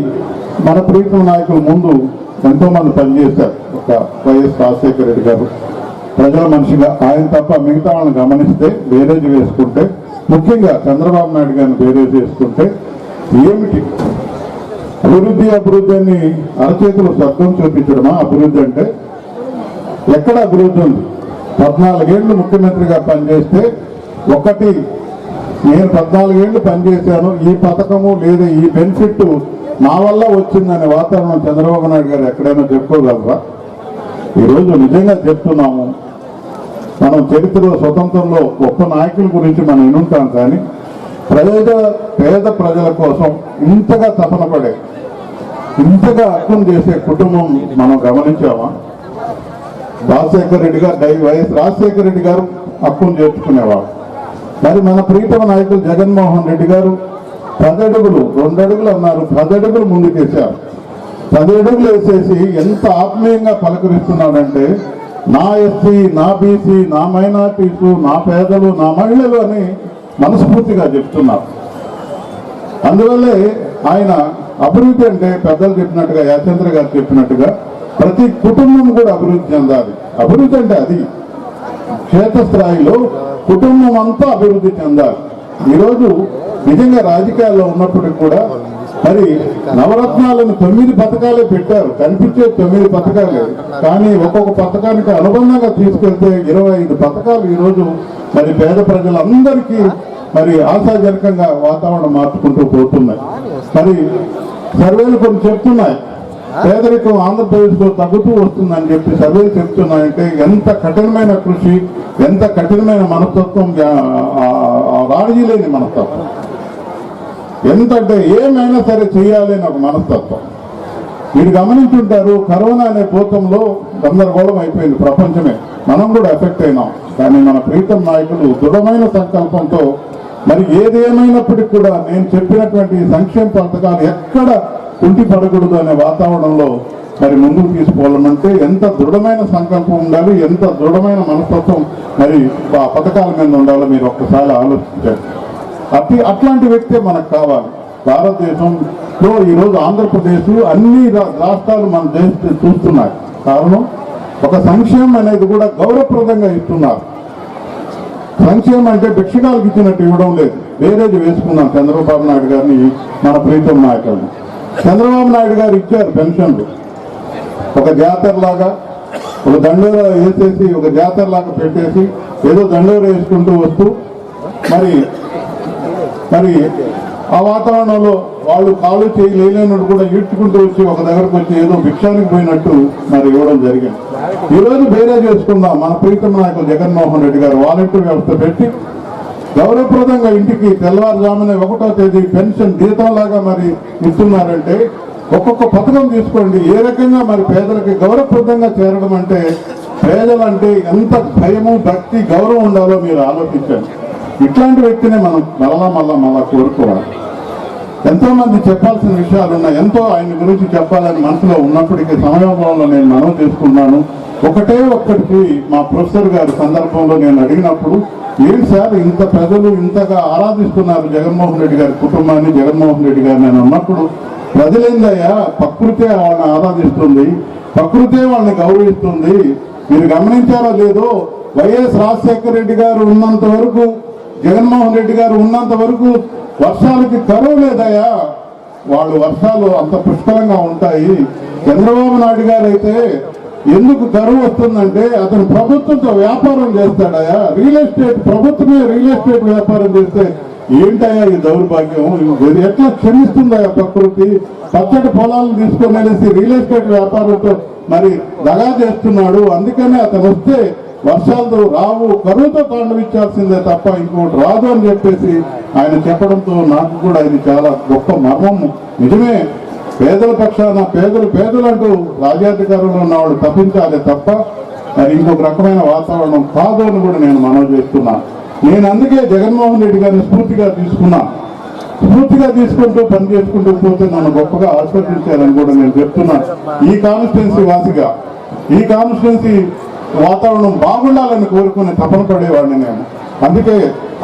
మన ప్రీతం నాయకులు ముందు ఎంతోమంది పనిచేశారు. ఒక వైఎస్ రాజశేఖర రెడ్డి గారు ప్రజల మనిషిగా, ఆయన తప్ప మిగతా వాళ్ళని గమనిస్తే బేరేజ్ వేసుకుంటే, ముఖ్యంగా చంద్రబాబు నాయుడు గారిని బేరేజ్ వేసుకుంటే ఏమిటి అభివృద్ధి అని అరచేతులు స్వర్గం చూపించడమా అభివృద్ధి అంటే? ఎక్కడ అభివృద్ధి ఉంది? 14 ఏళ్ళు ముఖ్యమంత్రిగా పనిచేస్తే ఒకటి, నేను 14 ఏళ్ళు పనిచేశాను, ఈ పథకము లేదా ఈ బెనిఫిట్ నా వల్ల వచ్చిందనే వాతావరణం చంద్రబాబు నాయుడు గారు ఎక్కడైనా చెప్పుకోగలరా? ఈరోజు నిజంగా చెప్తున్నాము, మనం చరిత్రలో స్వతంత్రంలో గొప్ప నాయకుల గురించి మనం వినుంటాం, కానీ పేద ప్రజల కోసం ఇంతగా తపన పడే, ఇంతగా అర్థం చేసే కుటుంబం మనం గమనించామా? రాజశేఖర రెడ్డి గారు వైఎస్ రాజశేఖర రెడ్డి గారు హక్కును చేర్చుకునేవాడు. మరి మన ప్రీతమ నాయకులు జగన్మోహన్ రెడ్డి గారు 10 అడుగులు 2 అడుగులు అన్నారు, 10 అడుగులు ముందుకేశారు. 10 అడుగులు వేసేసి ఎంత ఆత్మీయంగా పలకరిస్తున్నాడంటే నా ఎస్సీ, నా బీసీ, నా మైనార్టీసు, నా పేదలు, నా మహిళలు అని మనస్ఫూర్తిగా చెప్తున్నారు. అందువల్లే ఆయన అభివృద్ధి అంటే పెద్దలు చెప్పినట్టుగా, యాచంద్ర గారు చెప్పినట్టుగా ప్రతి కుటుంబం కూడా అభివృద్ధి చెందాలి. అభివృద్ధి అంటే అది క్షేత్రస్థాయిలో కుటుంబం అంతా అభివృద్ధి చెందాలి. ఈరోజు నిజంగా రాజకీయాల్లో ఉన్నప్పటికీ కూడా మరి నవరత్నాలను 9 పథకాలే పెట్టారు, కనిపించే 9 పథకాలే. కానీ ఒక్కొక్క పథకానికి అనుబంధంగా తీసుకెళ్తే 25 పథకాలు ఈరోజు మరి పేద ప్రజలందరికీ మరి ఆశాజనకంగా వాతావరణం మార్చుకుంటూ పోతున్నాయి. మరి సర్వేలు కొన్ని చెప్తున్నాయి పేదరికం ఆంధ్రప్రదేశ్లో తగ్గుతూ వస్తుందని చెప్పి సర్వేలు చెప్తున్నాయంటే ఎంత కఠినమైన కృషి, ఎంత కఠినమైన మనస్తత్వం, రాజీ లేని మనస్తత్వం, ఎంతంటే ఏమైనా సరే చేయాలి అని ఒక మనస్తత్వం. మీరు గమనించుంటారు, కరోనా అనే భూతంలో గందరగోళం అయిపోయింది ప్రపంచమే, మనం కూడా ఎఫెక్ట్ అయినాం. కానీ మన ప్రీతం నాయకులు దృఢమైన సంకల్పంతో మరి ఏదేమైనప్పటికీ కూడా నేను చెప్పినటువంటి సంక్షేమ పథకాలు ఎక్కడ కుంటి పడకూడదు అనే వాతావరణంలో మరి ముందుకు తీసుకోవాలంటే ఎంత దృఢమైన సంకల్పం ఉండాలి, ఎంత దృఢమైన మనస్తత్వం మరి ఆ పథకాల మీద ఉండాలో మీరు ఒక్కసారి ఆలోచించండి. అట్లాంటి వ్యక్తే మనకు కావాలి. భారతదేశంలో ఈరోజు ఆంధ్రప్రదేశ్ అన్ని రాష్ట్రాలు మన దేశం చూస్తున్నాయి. కారణం ఒక సంక్షేమం అనేది కూడా గౌరవప్రదంగా ఇస్తున్నారు. సంక్షేమం అంటే భిక్షగాలకు ఇచ్చినట్టు ఇవ్వడం లేదు. వేరేది వేసుకున్నాం చంద్రబాబు నాయుడు గారిని, మన ప్రీతం నాయకుడిని. చంద్రబాబు నాయుడు గారు ఇచ్చారు పెన్షన్లు ఒక జాతరలాగా, ఒక దండోర వేసేసి ఒక జాతరలాగా పెట్టేసి ఏదో దండోర వేసుకుంటూ వస్తూ మరి ఆ వాతావరణంలో వాళ్ళు కాలు చేయి లేనట్టు కూడా ఈడ్చుకుంటూ వచ్చి ఒక దగ్గరకు వచ్చి ఏదో భిక్షానికి పోయినట్టు మరి ఇవ్వడం జరిగింది. ఈరోజు వేరే చేసుకుందాం. మన ప్రీతం నాయకులు జగన్మోహన్ రెడ్డి గారు వాలంటీర్ వ్యవస్థ పెట్టి గౌరవప్రదంగా ఇంటికి తెల్లవారుజామున 1వ తేదీ పెన్షన్ జీతంలాగా మరి ఇస్తున్నారంటే ఒక్కొక్క పథకం తీసుకోండి. ఏ రకంగా మరి పేదలకి గౌరవప్రదంగా చేరడం అంటే పేదలంటే ఎంత భయము, భక్తి, గౌరవం ఉండాలో మీరు ఆలోచించండి. ఇట్లాంటి వ్యక్తినే మనం మళ్ళా కోరుకోవాలి. ఎంతో మంది చెప్పాల్సిన విషయాలు ఉన్నాయి, ఎంతో ఆయన గురించి చెప్పాలని మనసులో ఉన్నప్పటికీ సమయంలో నేను మనవి చేసుకున్నాను. ఒక్కటికి మా ప్రొఫెసర్ గారి సందర్భంలో నేను అడిగినప్పుడు, ఏంటి సార్ ఇంత ప్రజలు ఇంతగా ఆరాధిస్తున్నారు జగన్మోహన్ రెడ్డి గారి కుటుంబాన్ని, జగన్మోహన్ రెడ్డి గారిని నేను అన్నప్పుడు, ప్రజలేందయ్యా ప్రకృతే వాళ్ళని ఆరాధిస్తుంది, ప్రకృతే వాళ్ళని గౌరవిస్తుంది. మీరు గమనించారో లేదో, వైఎస్ రాజశేఖర రెడ్డి గారు ఉన్నంత వరకు, జగన్మోహన్ రెడ్డి గారు ఉన్నంత వరకు వర్షాలకి కరువు లేదయా. వాళ్ళు వర్షాలు అంత పుష్కలంగా ఉంటాయి. చంద్రబాబు నాయుడు గారు అయితే ఎందుకు కరువు వస్తుందంటే అతను ప్రభుత్వంతో వ్యాపారం చేస్తాడయా. రియల్ ఎస్టేట్, ప్రభుత్వమే రియల్ ఎస్టేట్ వ్యాపారం చేస్తే ఏంటయ్యా ఈ దౌర్భాగ్యం, ఇది ఎట్లా క్షమిస్తుందయా ప్రకృతి. పచ్చటి పొలాలను తీసుకొని వెళ్ళేసి రియల్ ఎస్టేట్ వ్యాపారంతో మరి దగా చేస్తున్నాడు. అందుకనే అతను వస్తే వర్షాలతో రావు, కరువుతో తాండవించాల్సిందే తప్ప ఇంకోటి రాదు అని చెప్పేసి ఆయన చెప్పడంతో నాకు కూడా ఇది చాలా గొప్ప మర్మం. నిజమే, పేదల పక్షాన పేదలు అంటూ రాజ్యాధికారంలో ఉన్నవాళ్ళు తప్పించాలి తప్ప మరి ఇంకొక రకమైన వాతావరణం కాదు అని కూడా నేను మనవి చేస్తున్నా. నేను అందుకే జగన్మోహన్ రెడ్డి గారిని స్ఫూర్తిగా తీసుకుంటూ పని చేసుకుంటూ పోతే నన్ను గొప్పగా ఆస్వాదించారని కూడా నేను చెప్తున్నాను. ఈ కాన్స్టిట్యున్సీ వాసిగా, ఈ కాన్స్టిట్యున్సీ వాతావరణం బాగుండాలని కోరుకుని తపన పడేవాడిని నేను. అందుకే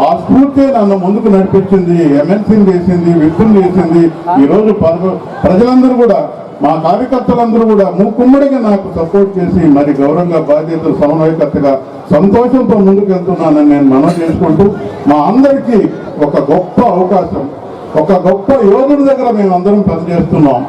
ఆ స్ఫూర్తి నన్ను ముందుకు నడిపించింది, ఎమ్మెల్సీని చేసింది, విప్పుని చేసింది. ఈరోజు ప్రజలందరూ కూడా, మా కార్యకర్తలందరూ కూడా మూకుమ్మడిగా నాకు సపోర్ట్ చేసి మరి గౌరవంగా, బాధ్యతలు, సమన్వయకర్తగా సంతోషంతో ముందుకు వెళ్తున్నానని నేను మనవి చేసుకుంటూ, మా అందరికీ ఒక గొప్ప అవకాశం, ఒక గొప్ప యోధుడి దగ్గర మేము అందరం పనిచేస్తున్నాం,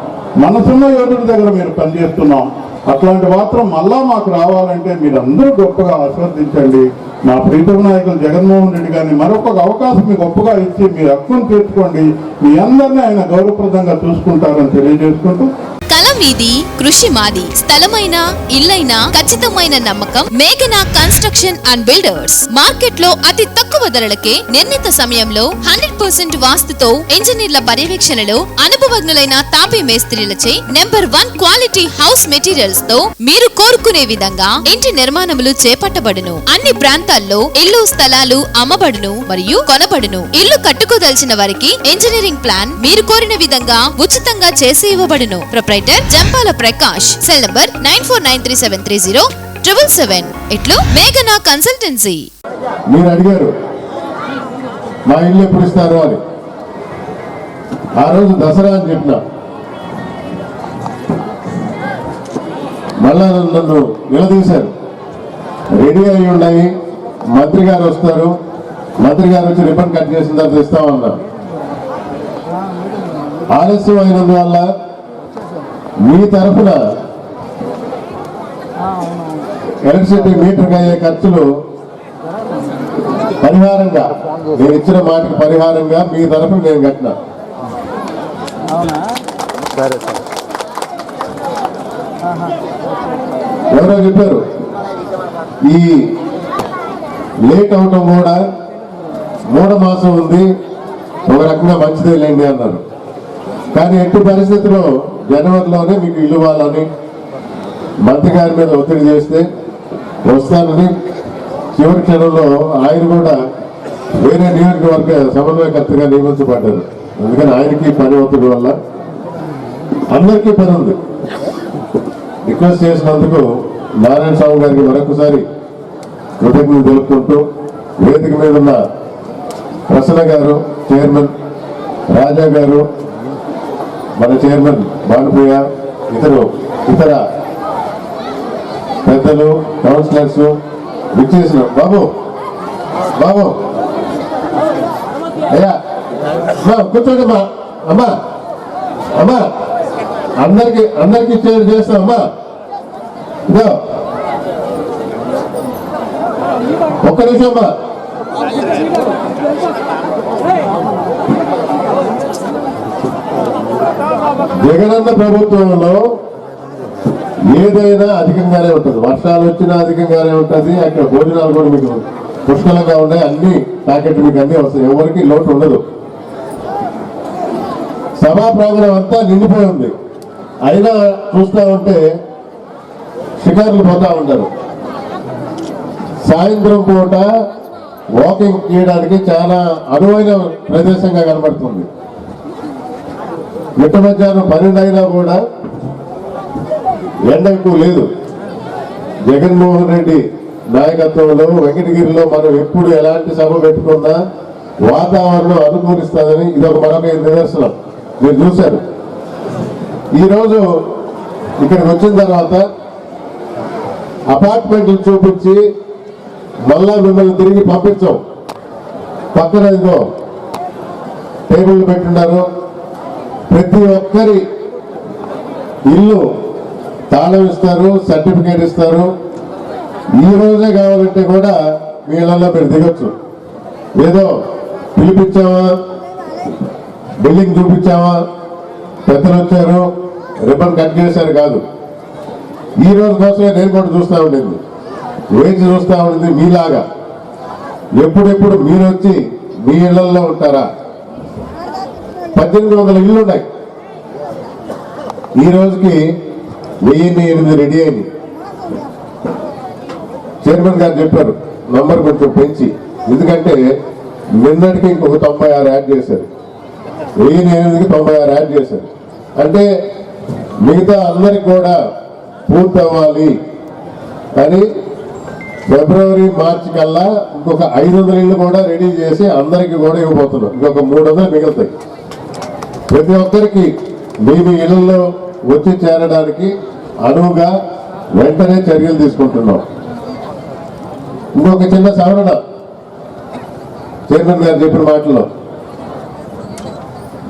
మనసున్న యోధుడి దగ్గర మీరు పనిచేస్తున్నాం. అట్లాంటి మాత్రం మళ్ళా మాకు రావాలంటే మీరందరూ గొప్పగా ఆస్వాదించండి. మా ప్రీతం నాయకులు జగన్మోహన్ రెడ్డి గారిని మరొక అవకాశం మీ గొప్పగా ఇచ్చి మీ హక్కును తీర్చుకోండి. మీ అందరినీ ఆయన గౌరవప్రదంగా చూసుకుంటారని తెలియజేసుకుంటూ, కలం మీది, కృషి మాది. స్థలమైన, ఇల్లైనా ఖచ్చితమైన నమ్మకం మేఘనా కన్స్ట్రక్షన్ అండ్ బిల్డర్స్. మార్కెట్ లో అతి తక్కువ ధరలకే నిర్ణీత సమయంలో 100% వాస్తుతో ఇంజనీర్ల పర్యవేక్షణలో అనుభవజ్ఞులైన తాపీ మేస్త్రీలచే నెంబర్ 1 క్వాలిటీ హౌస్ మెటీరియల్స్ తో మీరు కోరుకునే విధంగా ఇంటి నిర్మాణములు చేపట్టబడును. అన్ని ప్రాంతాల్లో ఇల్లు స్థలాలు అమ్మబడును మరియు కొనబడును. ఇల్లు కట్టుకోదలిచిన వారికి ఇంజనీరింగ్ ప్లాన్ మీరు కోరిన విధంగా ఉచితంగా చేసి ఇవ్వబడును. Proprietor Jampala Prakash. Cell number 9493307777. ఇట్లు మేఘనా కన్సల్టెన్సీ. మీరు అడిగారు మా ఇల్లు ఎప్పుడు ఇస్తారు అని. ఆ రోజు దసరా అని చెప్పిన, మళ్ళా నన్ను నిలదీశారు. రెడీ అయి ఉన్నాయి, మంత్రి గారు వస్తారు, మంత్రి గారు వచ్చి రిబ్బన్ కట్ చేసిన తర్వాత ఇస్తామన్నా. ఆలస్యం అయినందువల్ల మీ తరఫున ఎలక్ట్రిసిటీ మీటర్కి అయ్యే ఖర్చులు పరిహారంగా, నేను ఇచ్చిన మాటకి పరిహారంగా మీ తరఫున నేను కట్టినా. ఎవరో చెప్పారు ఈ లేట్ అవటం కూడా మూఢమాసం ఉంది, ఒక రకంగా మంచిదే లేండి అన్నారు. కానీ ఎట్టి పరిస్థితుల్లో జనవరిలోనే మీకు ఇల్లు ఇవ్వాలని మంత్రి గారి మీద ఒత్తిడి చేస్తే వస్తానని చివరి క్షణంలో ఆయన కూడా వేరే నియోజకవర్గ సమన్వయకర్తగా నియమించబడ్డారు. అందుకని ఆయనకి పని ఒత్తిడి వల్ల అందరికీ పని ఉంది. రిక్వెస్ట్ చేసినందుకు నారాయణ స్వామి గారికి మరొకసారి కృతజ్ఞతలు తెలుపుకుంటూ, వేదిక మీద ఉన్న ప్రసన్న గారు చైర్మన్, రాజా గారు మన చైర్మన్ భానుప్రియ, ఇతర పెద్దలు, కౌన్సిలర్స్ విచ్చేసిన బాబు అయ్యా కూర్చోండి అమ్మా అందరికి చేస్తాం అమ్మా. ఇదో ఒక్క నిమిషం అమ్మా. జగనన్న ప్రభుత్వంలో ఏదైనా అధికంగానే ఉంటుంది. వర్షాలు వచ్చినా అధికంగానే ఉంటుంది. అక్కడ భోజనాలు కూడా మీకు పుష్కలంగా ఉన్నాయి. అన్ని ప్యాకెట్లు మీకు అన్ని వస్తాయి, ఎవరికి లోటు ఉండదు. సభా ప్రాంగణం అంతా నిండిపోయి ఉంది. అయినా చూస్తూ ఉంటే షికారులు పోతా ఉంటారు. సాయంత్రం పూట వాకింగ్ చేయడానికి చాలా అనువైన ప్రదేశంగా కనబడుతుంది. మిట్ట మధ్యాహ్నం 12 అయినా కూడా ఎండ ఎక్కువ లేదు. జగన్మోహన్ రెడ్డి నాయకత్వంలో వెంకటగిరిలో మనం ఎప్పుడు ఎలాంటి సభ పెట్టుకున్నా వాతావరణం అనుకూలిస్తుందని ఇదొక మరొక నిదర్శనం. మీరు చూశారు. ఈరోజు ఇక్కడికి వచ్చిన తర్వాత అపార్ట్మెంట్లు చూపించి మళ్ళా మిమ్మల్ని తిరిగి పంపించాం. పక్కన ఇదిగో టేబుల్ పెట్టున్నారు. ప్రతి ఒక్కరి ఇల్లు తాళం ఇస్తారు, సర్టిఫికేట్ ఇస్తారు. ఈ రోజే కావాలంటే కూడా మీ ఇళ్లలో మీరు దిగొచ్చు. ఏదో పిలిపించామా, బిల్డింగ్ చూపించామా, పెద్దలు వచ్చారు, రిబ్బన్ కట్ చేశారు కాదు. ఈ రోజు కోసమే నేను కూడా చూస్తూ ఉండింది, వేచి చూస్తూ ఉండింది. మీలాగా ఎప్పుడెప్పుడు మీరు వచ్చి మీ ఇళ్లలో ఉంటారా. 1800 ఇళ్ళు ఉన్నాయి. ఈ రోజుకి 1008 రెడీ అయింది. చైర్మన్ గారు చెప్పారు నంబర్ కొంచెం పెంచి, ఎందుకంటే నిన్నటికి ఇంకొక 96 యాడ్ చేశారు. 1008కి 96 యాడ్ చేశారు. అంటే మిగతా అందరికి కూడా పూర్తి అవ్వాలి అని ఫిబ్రవరి మార్చి కల్లా ఇంకొక 500 ఇళ్ళు కూడా రెడీ చేసి అందరికి కూడా ఇవ్వబోతున్నాం. ఇంకొక 300 మిగులుతాయి. ప్రతి ఒక్కరికి మీ ఇళ్లలో వచ్చి చేరడానికి అనువుగా వెంటనే చర్యలు తీసుకుంటున్నాం. ఇంకొక చిన్న సవరణ చైర్మన్ గారు చెప్పిన మాటల్లో,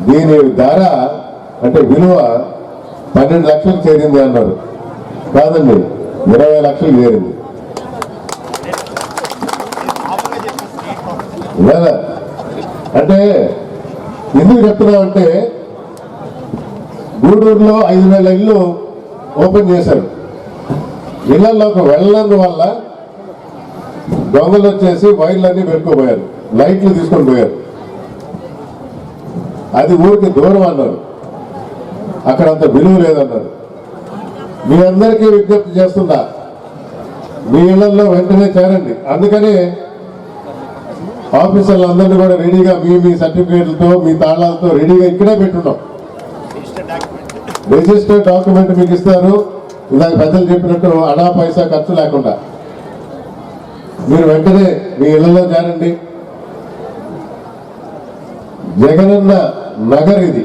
దీని ధర అంటే విలువ 12 లక్షలు చేరింది అన్నారు. కాదండి, 20 లక్షలు చేరింది. అంటే ఎందుకు చెప్తున్నామంటే గూడూరులో 5,000 ఇళ్ళు ఓపెన్ చేశారు. ఇళ్లలోకి వెళ్ళినందువల్ల దొంగలు వచ్చేసి వైర్లన్నీ పెట్టుకోపోయారు, లైట్లు తీసుకొని పోయారు. అది ఊరికి దూరం అన్నారు, అక్కడ అంత విలువ లేదన్నారు. మీ అందరికీ విజ్ఞప్తి చేస్తున్నా, మీ ఇళ్లలో వెంటనే చేరండి. అందుకనే ఆఫీసర్లు అందరినీ కూడా రెడీగా మీ సర్టిఫికేట్లతో మీ తాళాలతో రెడీగా ఇక్కడే పెట్టున్నాం. రిజిస్టర్డ్ డాక్యుమెంట్ మీకు ఇస్తారు. ఇలాగ పెద్దలు చెప్పినట్టు అనా పైసా ఖర్చు లేకుండా మీరు వెంటనే మీ ఇళ్లలో చేరండి. జగనన్న నగర్ ఇది,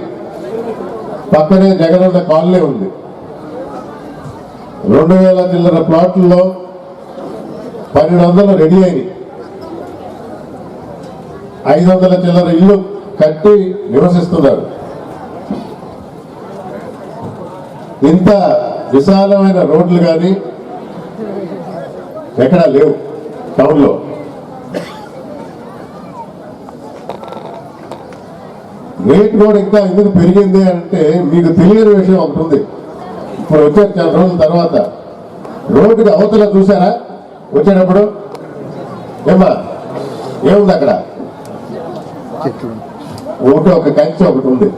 పక్కనే జగనన్న కాలనీ ఉంది. 2,000 చిల్లర ప్లాట్లలో 1,200 రెడీ అయినాయి. 500 చిల్లర ఇల్లు కట్టి నివసిస్తున్నారు. ఇంత విశాలమైన రోడ్లు కానీ ఎక్కడా లేవు టౌన్లో. రేట్ కూడా ఇంకా ఎందుకు పెరిగింది అంటే మీకు తెలియని విషయం ఒకటి ఉంది. ఇప్పుడు వచ్చారు చాలా రోజుల తర్వాత, రోడ్డుకి అవతల చూసారా వచ్చేటప్పుడు? ఏమా ఏముంది అక్కడ? ఒక కంచె ఒకటి ఉంది.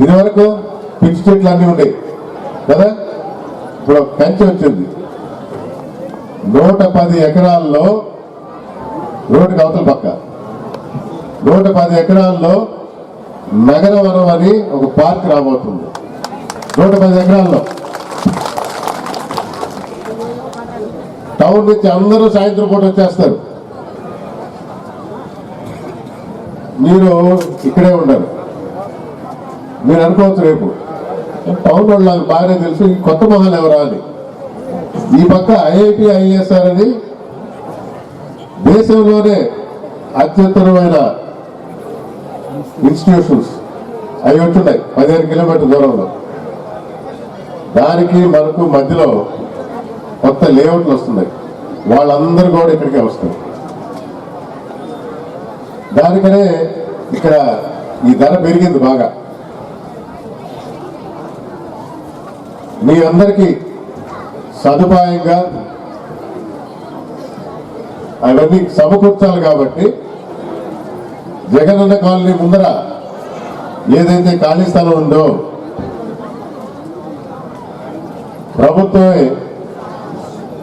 ఇది వరకు పిచ్చి చెట్లు అన్నీ ఉండేవి కదా, ఇప్పుడు ఒక కంచె వచ్చింది. 110 ఎకరాల్లో రోడ్డుకి అవతల పక్క 110 ఎకరాల్లో నగరవనం అని ఒక పార్క్ రాబోతుంది. 110 ఎకరాల్లో టౌన్ నుంచి అందరూ సాయంత్రం పూట వచ్చేస్తారు. మీరు ఇక్కడే ఉండరు. మీరు అనుకోవచ్చు రేపు టౌన్ వాళ్ళు నాకు బాగానే తెలుసు, ఈ కొత్త మొహాలు ఎవరా అని. ఈ పక్క ఐఐటి ఐఎస్ఆర్ అని దేశంలోనే అత్యుత్తరమైన ఇన్స్టిట్యూషన్స్ అవి ఉంటున్నాయి 15 కిలోమీటర్ల దూరంలో. దానికి మనకు మధ్యలో కొత్త లేఅవుట్లు వస్తున్నాయి. వాళ్ళందరూ కూడా ఇక్కడికే వస్తారు. దానికనే ఇక్కడ ఈ ధర పెరిగింది బాగా. మీ అందరికీ సదుపాయంగా అవన్నీ సమకూర్చాలి కాబట్టి జగనన్న కాలనీ ముందర ఏదైతే ఖాళీ స్థలం ఉందో ప్రభుత్వమే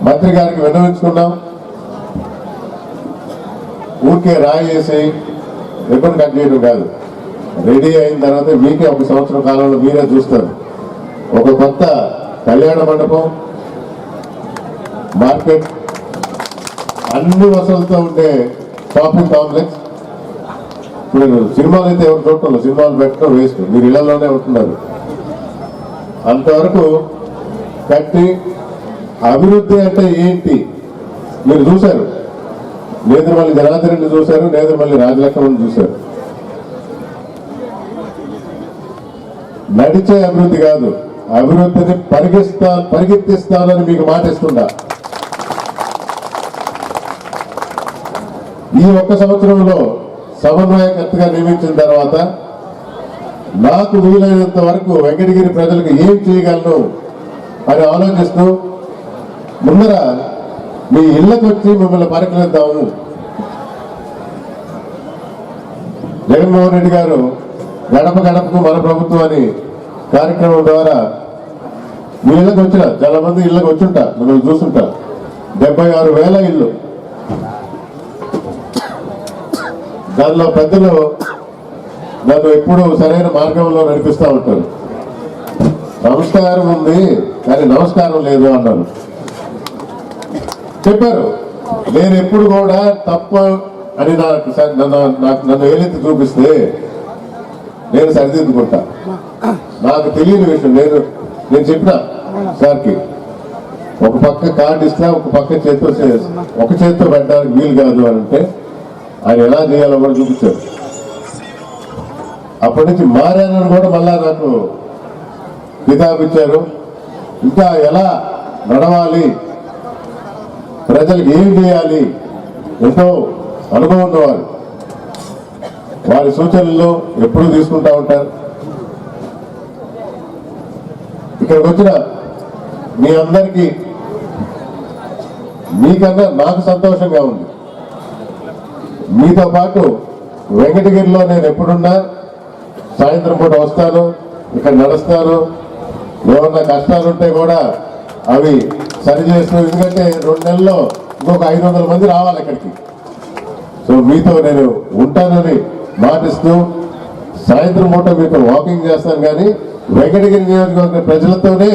మంత్రి గారికి విన్నవించుకున్నాం. ఊరికే రాయి వేసి రిబ్బన్ కట్ చేయడం కాదు, రెడీ అయిన తర్వాత మీకే 1 సంవత్సరం కాలంలో మీరే చూస్తారు. ఒక కొత్త కళ్యాణ మండపం, మార్కెట్, అన్ని వసతులతో ఉండే షాపింగ్ కాంప్లెక్స్. ఇప్పుడు సినిమాలు అయితే ఎవరు చూడటం, సినిమాలు పెట్టడం వేస్ట్, మీరు ఇళ్లలోనే ఉంటున్నారు. అంతవరకు కట్టి అభివృద్ధి అంటే ఏంటి మీరు చూశారు. నేదురుమల్లి జనార్దన్ రెడ్డి చూశారు, నేదురుమల్లి రాజలక్ష్మణ్ చూశారు. నడిచే అభివృద్ధి కాదు, అభివృద్ధిని పరిగెత్తిస్తానని మీకు మాటిస్తున్నా. ఈ 1 సంవత్సరంలో సమన్వయకర్తగా నియమించిన తర్వాత నాకు వీలైనంత వరకు వెంకటగిరి ప్రజలకు ఏం చేయగలను అని ఆలోచిస్తూ ముందర మీ ఇళ్లకు వచ్చి మిమ్మల్ని పరికరిద్దాము. జగన్మోహన్ రెడ్డి గారు గడప గడపకు మన ప్రభుత్వం అని కార్యక్రమం ద్వారా మీ ఇళ్ళకి వచ్చిన చాలా మంది ఇళ్ళకి వచ్చుంటా, మిమ్మల్ని చూస్తుంటా. 76,000 ఇళ్ళు. దానిలో పెద్దలు నన్ను ఎప్పుడు సరైన మార్గంలో నడిపిస్తూ ఉంటారు. నమస్కారం ఉంది కానీ నమస్కారం లేదు అన్నారు, చెప్పారు. నేను ఎప్పుడు కూడా తప్ప అని నన్ను ఏలెత్తి చూపిస్తే నేను సరిదిద్దుకుంటా. నాకు తెలియని విషయం నేను చెప్పిన సార్కి, ఒక పక్క కార్డు ఇస్తా, ఒక పక్క ఒక చేత్తో పెట్టడానికి వీలు కాదు అని అంటే ఆయన ఎలా చేయాలో కూడా చూపించారు. అప్పటి నుంచి మారానని కూడా మళ్ళా నాకు కితాబిచ్చారు. ఇంకా ఎలా నడవాలి, ప్రజలకు ఏం చేయాలి ఎంతో అనుభవం ఉన్నవారు. వారి సూచనలు ఎప్పుడూ తీసుకుంటా ఉంటారు. ఇక్కడికి వచ్చిన మీ అందరికీ మీకన్నా నాకు సంతోషంగా ఉంది. మీతో పాటు వెంకటగిరిలో నేను ఎప్పుడున్నా సాయంత్రం పూట వస్తాను, ఇక్కడ నడుస్తాను. ఏమన్నా కష్టాలు ఉంటే కూడా అవి సరిచేస్తూ, ఎందుకంటే 2 నెలల్లో ఇంకొక 500 మంది రావాలి ఇక్కడికి. సో మీతో నేను ఉంటానని మాటిస్తూ సాయంత్రం పూట మీతో వాకింగ్ చేస్తాను. కానీ వెంకటగిరి నియోజకవర్గ ప్రజలతోనే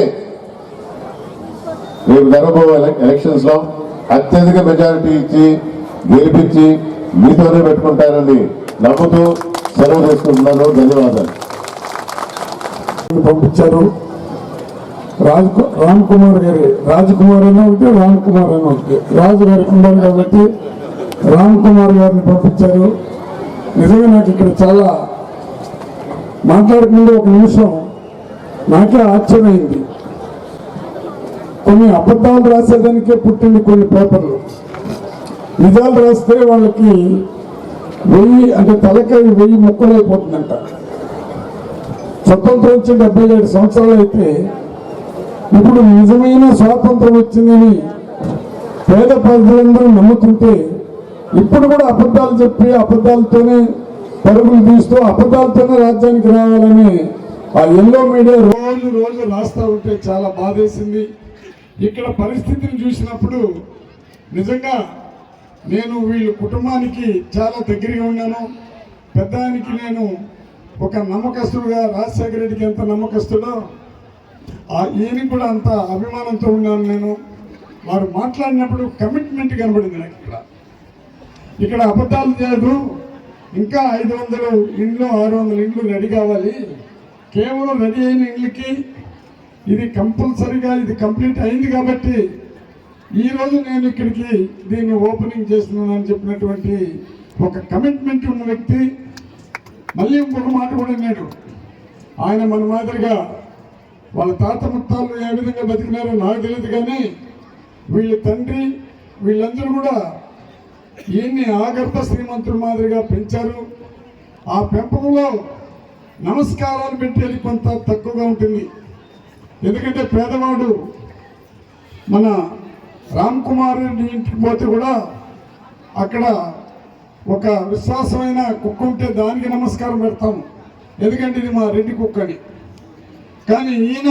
రేపు జరగబోయే ఎలక్షన్స్ లో అత్యధిక మెజారిటీ ఇచ్చి గెలిపించి మీతోనే పెట్టుకుంటారని నమ్ముతూ సెలవు తీసుకుంటున్నాను. ధన్యవాదాలు. పంపించారు. రామ్ కుమార్ గారి, రాజకుమార్ అయినా ఒకటి, రామ్ కుమార్ అయినా ఒకటి, రాజు గారికి ఉండాలి కాబట్టి రామ్ కుమార్ గారిని పంపించారు. నిజంగా నాకు ఇక్కడ చాలా మాట్లాడకుండా ఒక నిమిషం నాకే ఆశ్చర్యమైంది. కొన్ని అబద్ధాలు రాసేదానికే పుట్టింది కొన్ని పేపర్లు. నిజాలు రాస్తే వాళ్ళకి 1000 అంటే తలకాయ 1000 ముక్కలు అయిపోతుందంట. స్వతంత్రం వచ్చి 77 సంవత్సరాలు అయితే ఇప్పుడు నిజమైన స్వాతంత్రం వచ్చిందని పేద ప్రజలందరూ నమ్ముతుంటే ఇప్పుడు కూడా అబద్ధాలు చెప్పి అబద్ధాలతోనే పరుగులు తీస్తూ అబద్ధాలతోనే రాజ్యానికి రావాలని ఆ ఎల్లో మీడియా రోజు రోజు రాస్తా ఉంటే చాలా బాధేసింది. ఇక్కడ పరిస్థితిని చూసినప్పుడు నిజంగా నేను వీళ్ళ కుటుంబానికి చాలా దగ్గరగా ఉన్నాను. పెద్దానికి నేను ఒక నమ్మకస్తుడుగా, రాజశేఖర రెడ్డికి ఎంత నమ్మకస్తుడో ఈయనకి కూడా అంత అభిమానంతో ఉన్నాను నేను. వారు మాట్లాడినప్పుడు కమిట్మెంట్ కనబడింది నాకు. ఇక్కడ అబద్ధాలు చేయదు, ఇంకా 500 ఇండ్లు 600 ఇండ్లు రెడీ కావాలి. కేవలం రెడీ అయిన ఇండ్లకి ఇది కంపల్సరీగా ఇది కంప్లీట్ అయింది కాబట్టి ఈరోజు నేను ఇక్కడికి దీన్ని ఓపెనింగ్ చేస్తున్నానని చెప్పినటువంటి ఒక కమిట్మెంట్ ఉన్న వ్యక్తి. మళ్ళీ ఇంకొక మాట కూడా అన్నాడు, ఆయన మన మాదిరిగా వాళ్ళ తాత ముత్తాలు ఏ విధంగా బతికినారో నాకు తెలియదు, కానీ వీళ్ళ తండ్రి వీళ్ళందరూ కూడా ఈయన్ని ఆగర్భ శ్రీమంతుల మాదిరిగా పెంచారు. ఆ పెంపకంలో నమస్కారాలు పెట్టేది కొంత తక్కువగా ఉంటుంది. ఎందుకంటే పేదవాడు మన రామ్ కుమార్ రెడ్డి ఇంటికి పోతే కూడా అక్కడ ఒక విశ్వాసమైన కుక్క ఉంటే దానికి నమస్కారం పెడతాము, ఎందుకంటే ఇది మా రెడ్డి కుక్క అని. కానీ ఈయన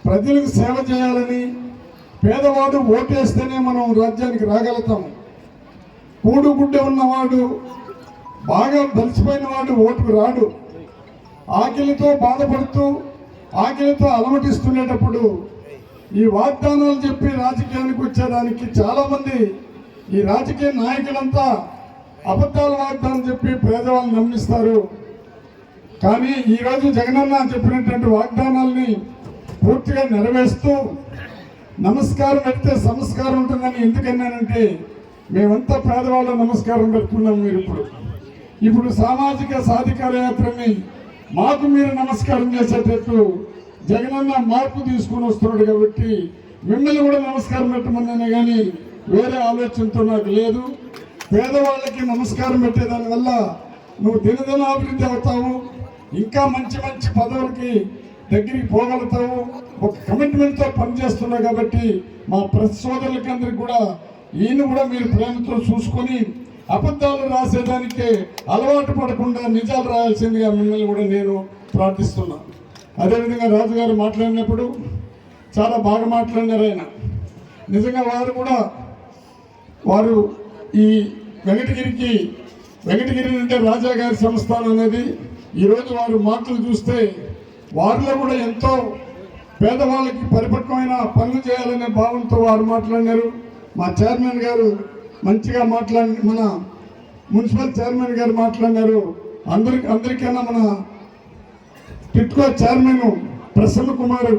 ప్రజలకు సేవ చేయాలని, పేదవాడు ఓటేస్తేనే మనం రాజ్యానికి రాగలుగుతాము. కూడుగుడ్డ ఉన్నవాడు, బాగా బలిసిపోయిన వాడు ఓటుకు రాడు. ఆకలితో బాధపడుతూ ఆకలితో అలమటిస్తుండేటప్పుడు ఈ వాగ్దానాలు చెప్పి రాజకీయానికి వచ్చేదానికి చాలామంది ఈ రాజకీయ నాయకులంతా అబద్ధాల వాగ్దానం చెప్పి పేదవాళ్ళని నమ్మిస్తారు. కానీ ఈరోజు జగనన్న చెప్పినటువంటి వాగ్దానాల్ని పూర్తిగా నెరవేరుస్తూ నమస్కారం పెడితే సంస్కారం ఉంటుందని ఎందుకన్నానంటే మేమంతా పేదవాళ్ళ నమస్కారం పెడుతున్నాం. మీరు ఇప్పుడు సామాజిక సాధికార యాత్రని మాకు మీరు నమస్కారం చేసేటట్టు జగనన్న మార్పు తీసుకుని వస్తున్నాడు కాబట్టి మిమ్మల్ని కూడా నమస్కారం పెట్టమన్నానే కానీ వేరే ఆలోచనతో నాకు లేదు. పేదవాళ్ళకి నమస్కారం పెట్టేదాని వల్ల నువ్వు దినదిన అభివృద్ధి అవుతావు, ఇంకా మంచి మంచి పదవులకి దగ్గరికి పోగలుగుతావు. ఒక కమిట్మెంట్తో పనిచేస్తున్నావు కాబట్టి మా ప్రెస్ సోదరులకి అందరికి కూడా ఈయన కూడా మీరు ప్రేమతో చూసుకొని అబద్ధాలు రాసేదానికే అలవాటు పడకుండా నిజాలు రాయాల్సిందిగా మిమ్మల్ని కూడా నేను ప్రార్థిస్తున్నాను. అదేవిధంగా రాజుగారు మాట్లాడినప్పుడు చాలా బాగా మాట్లాడినారు ఆయన. నిజంగా వారు ఈ వెంకటగిరి అంటే రాజాగారి సంస్థానం అనేది ఈరోజు వారు మాటలు చూస్తే వారిలో కూడా ఎంతో పేదవాళ్ళకి పరిపక్వమైన పనులు చేయాలనే భావంతో వారు మాట్లాడినారు. మా చైర్మన్ గారు మంచిగా మన మున్సిపల్ చైర్మన్ గారు మాట్లాడినారు. అందరికైనా మన టిట్కో చైర్మన్ ప్రసన్న కుమార్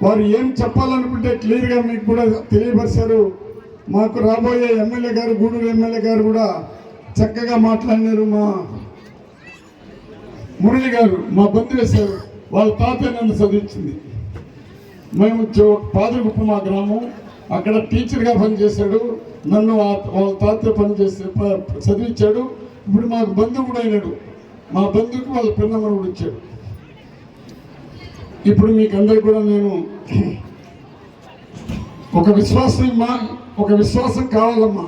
వారు ఏం చెప్పాలనుకుంటే క్లియర్గా మీకు కూడా తెలియపరిచారు. మాకు రాబోయే ఎమ్మెల్యే గారు, గూడూరు ఎమ్మెల్యే గారు కూడా చక్కగా మాట్లాడినారు. మా మురళి గారు మా బంధు వేశారు, వాళ్ళ తాతయ్య నన్ను చదివించింది. మేము పాదగుప్ప మా గ్రామం, అక్కడ టీచర్గా పనిచేశాడు. నన్ను వాళ్ళ తాతయ్య చదివించాడు. ఇప్పుడు మాకు బంధువు కూడా అయినాడు. మా బంధువుకి వాళ్ళ పిన్నమ్మను కూడా ఇచ్చాడు. ఇప్పుడు మీకందరికి కూడా నేను ఒక విశ్వాసం కావాలమ్మా.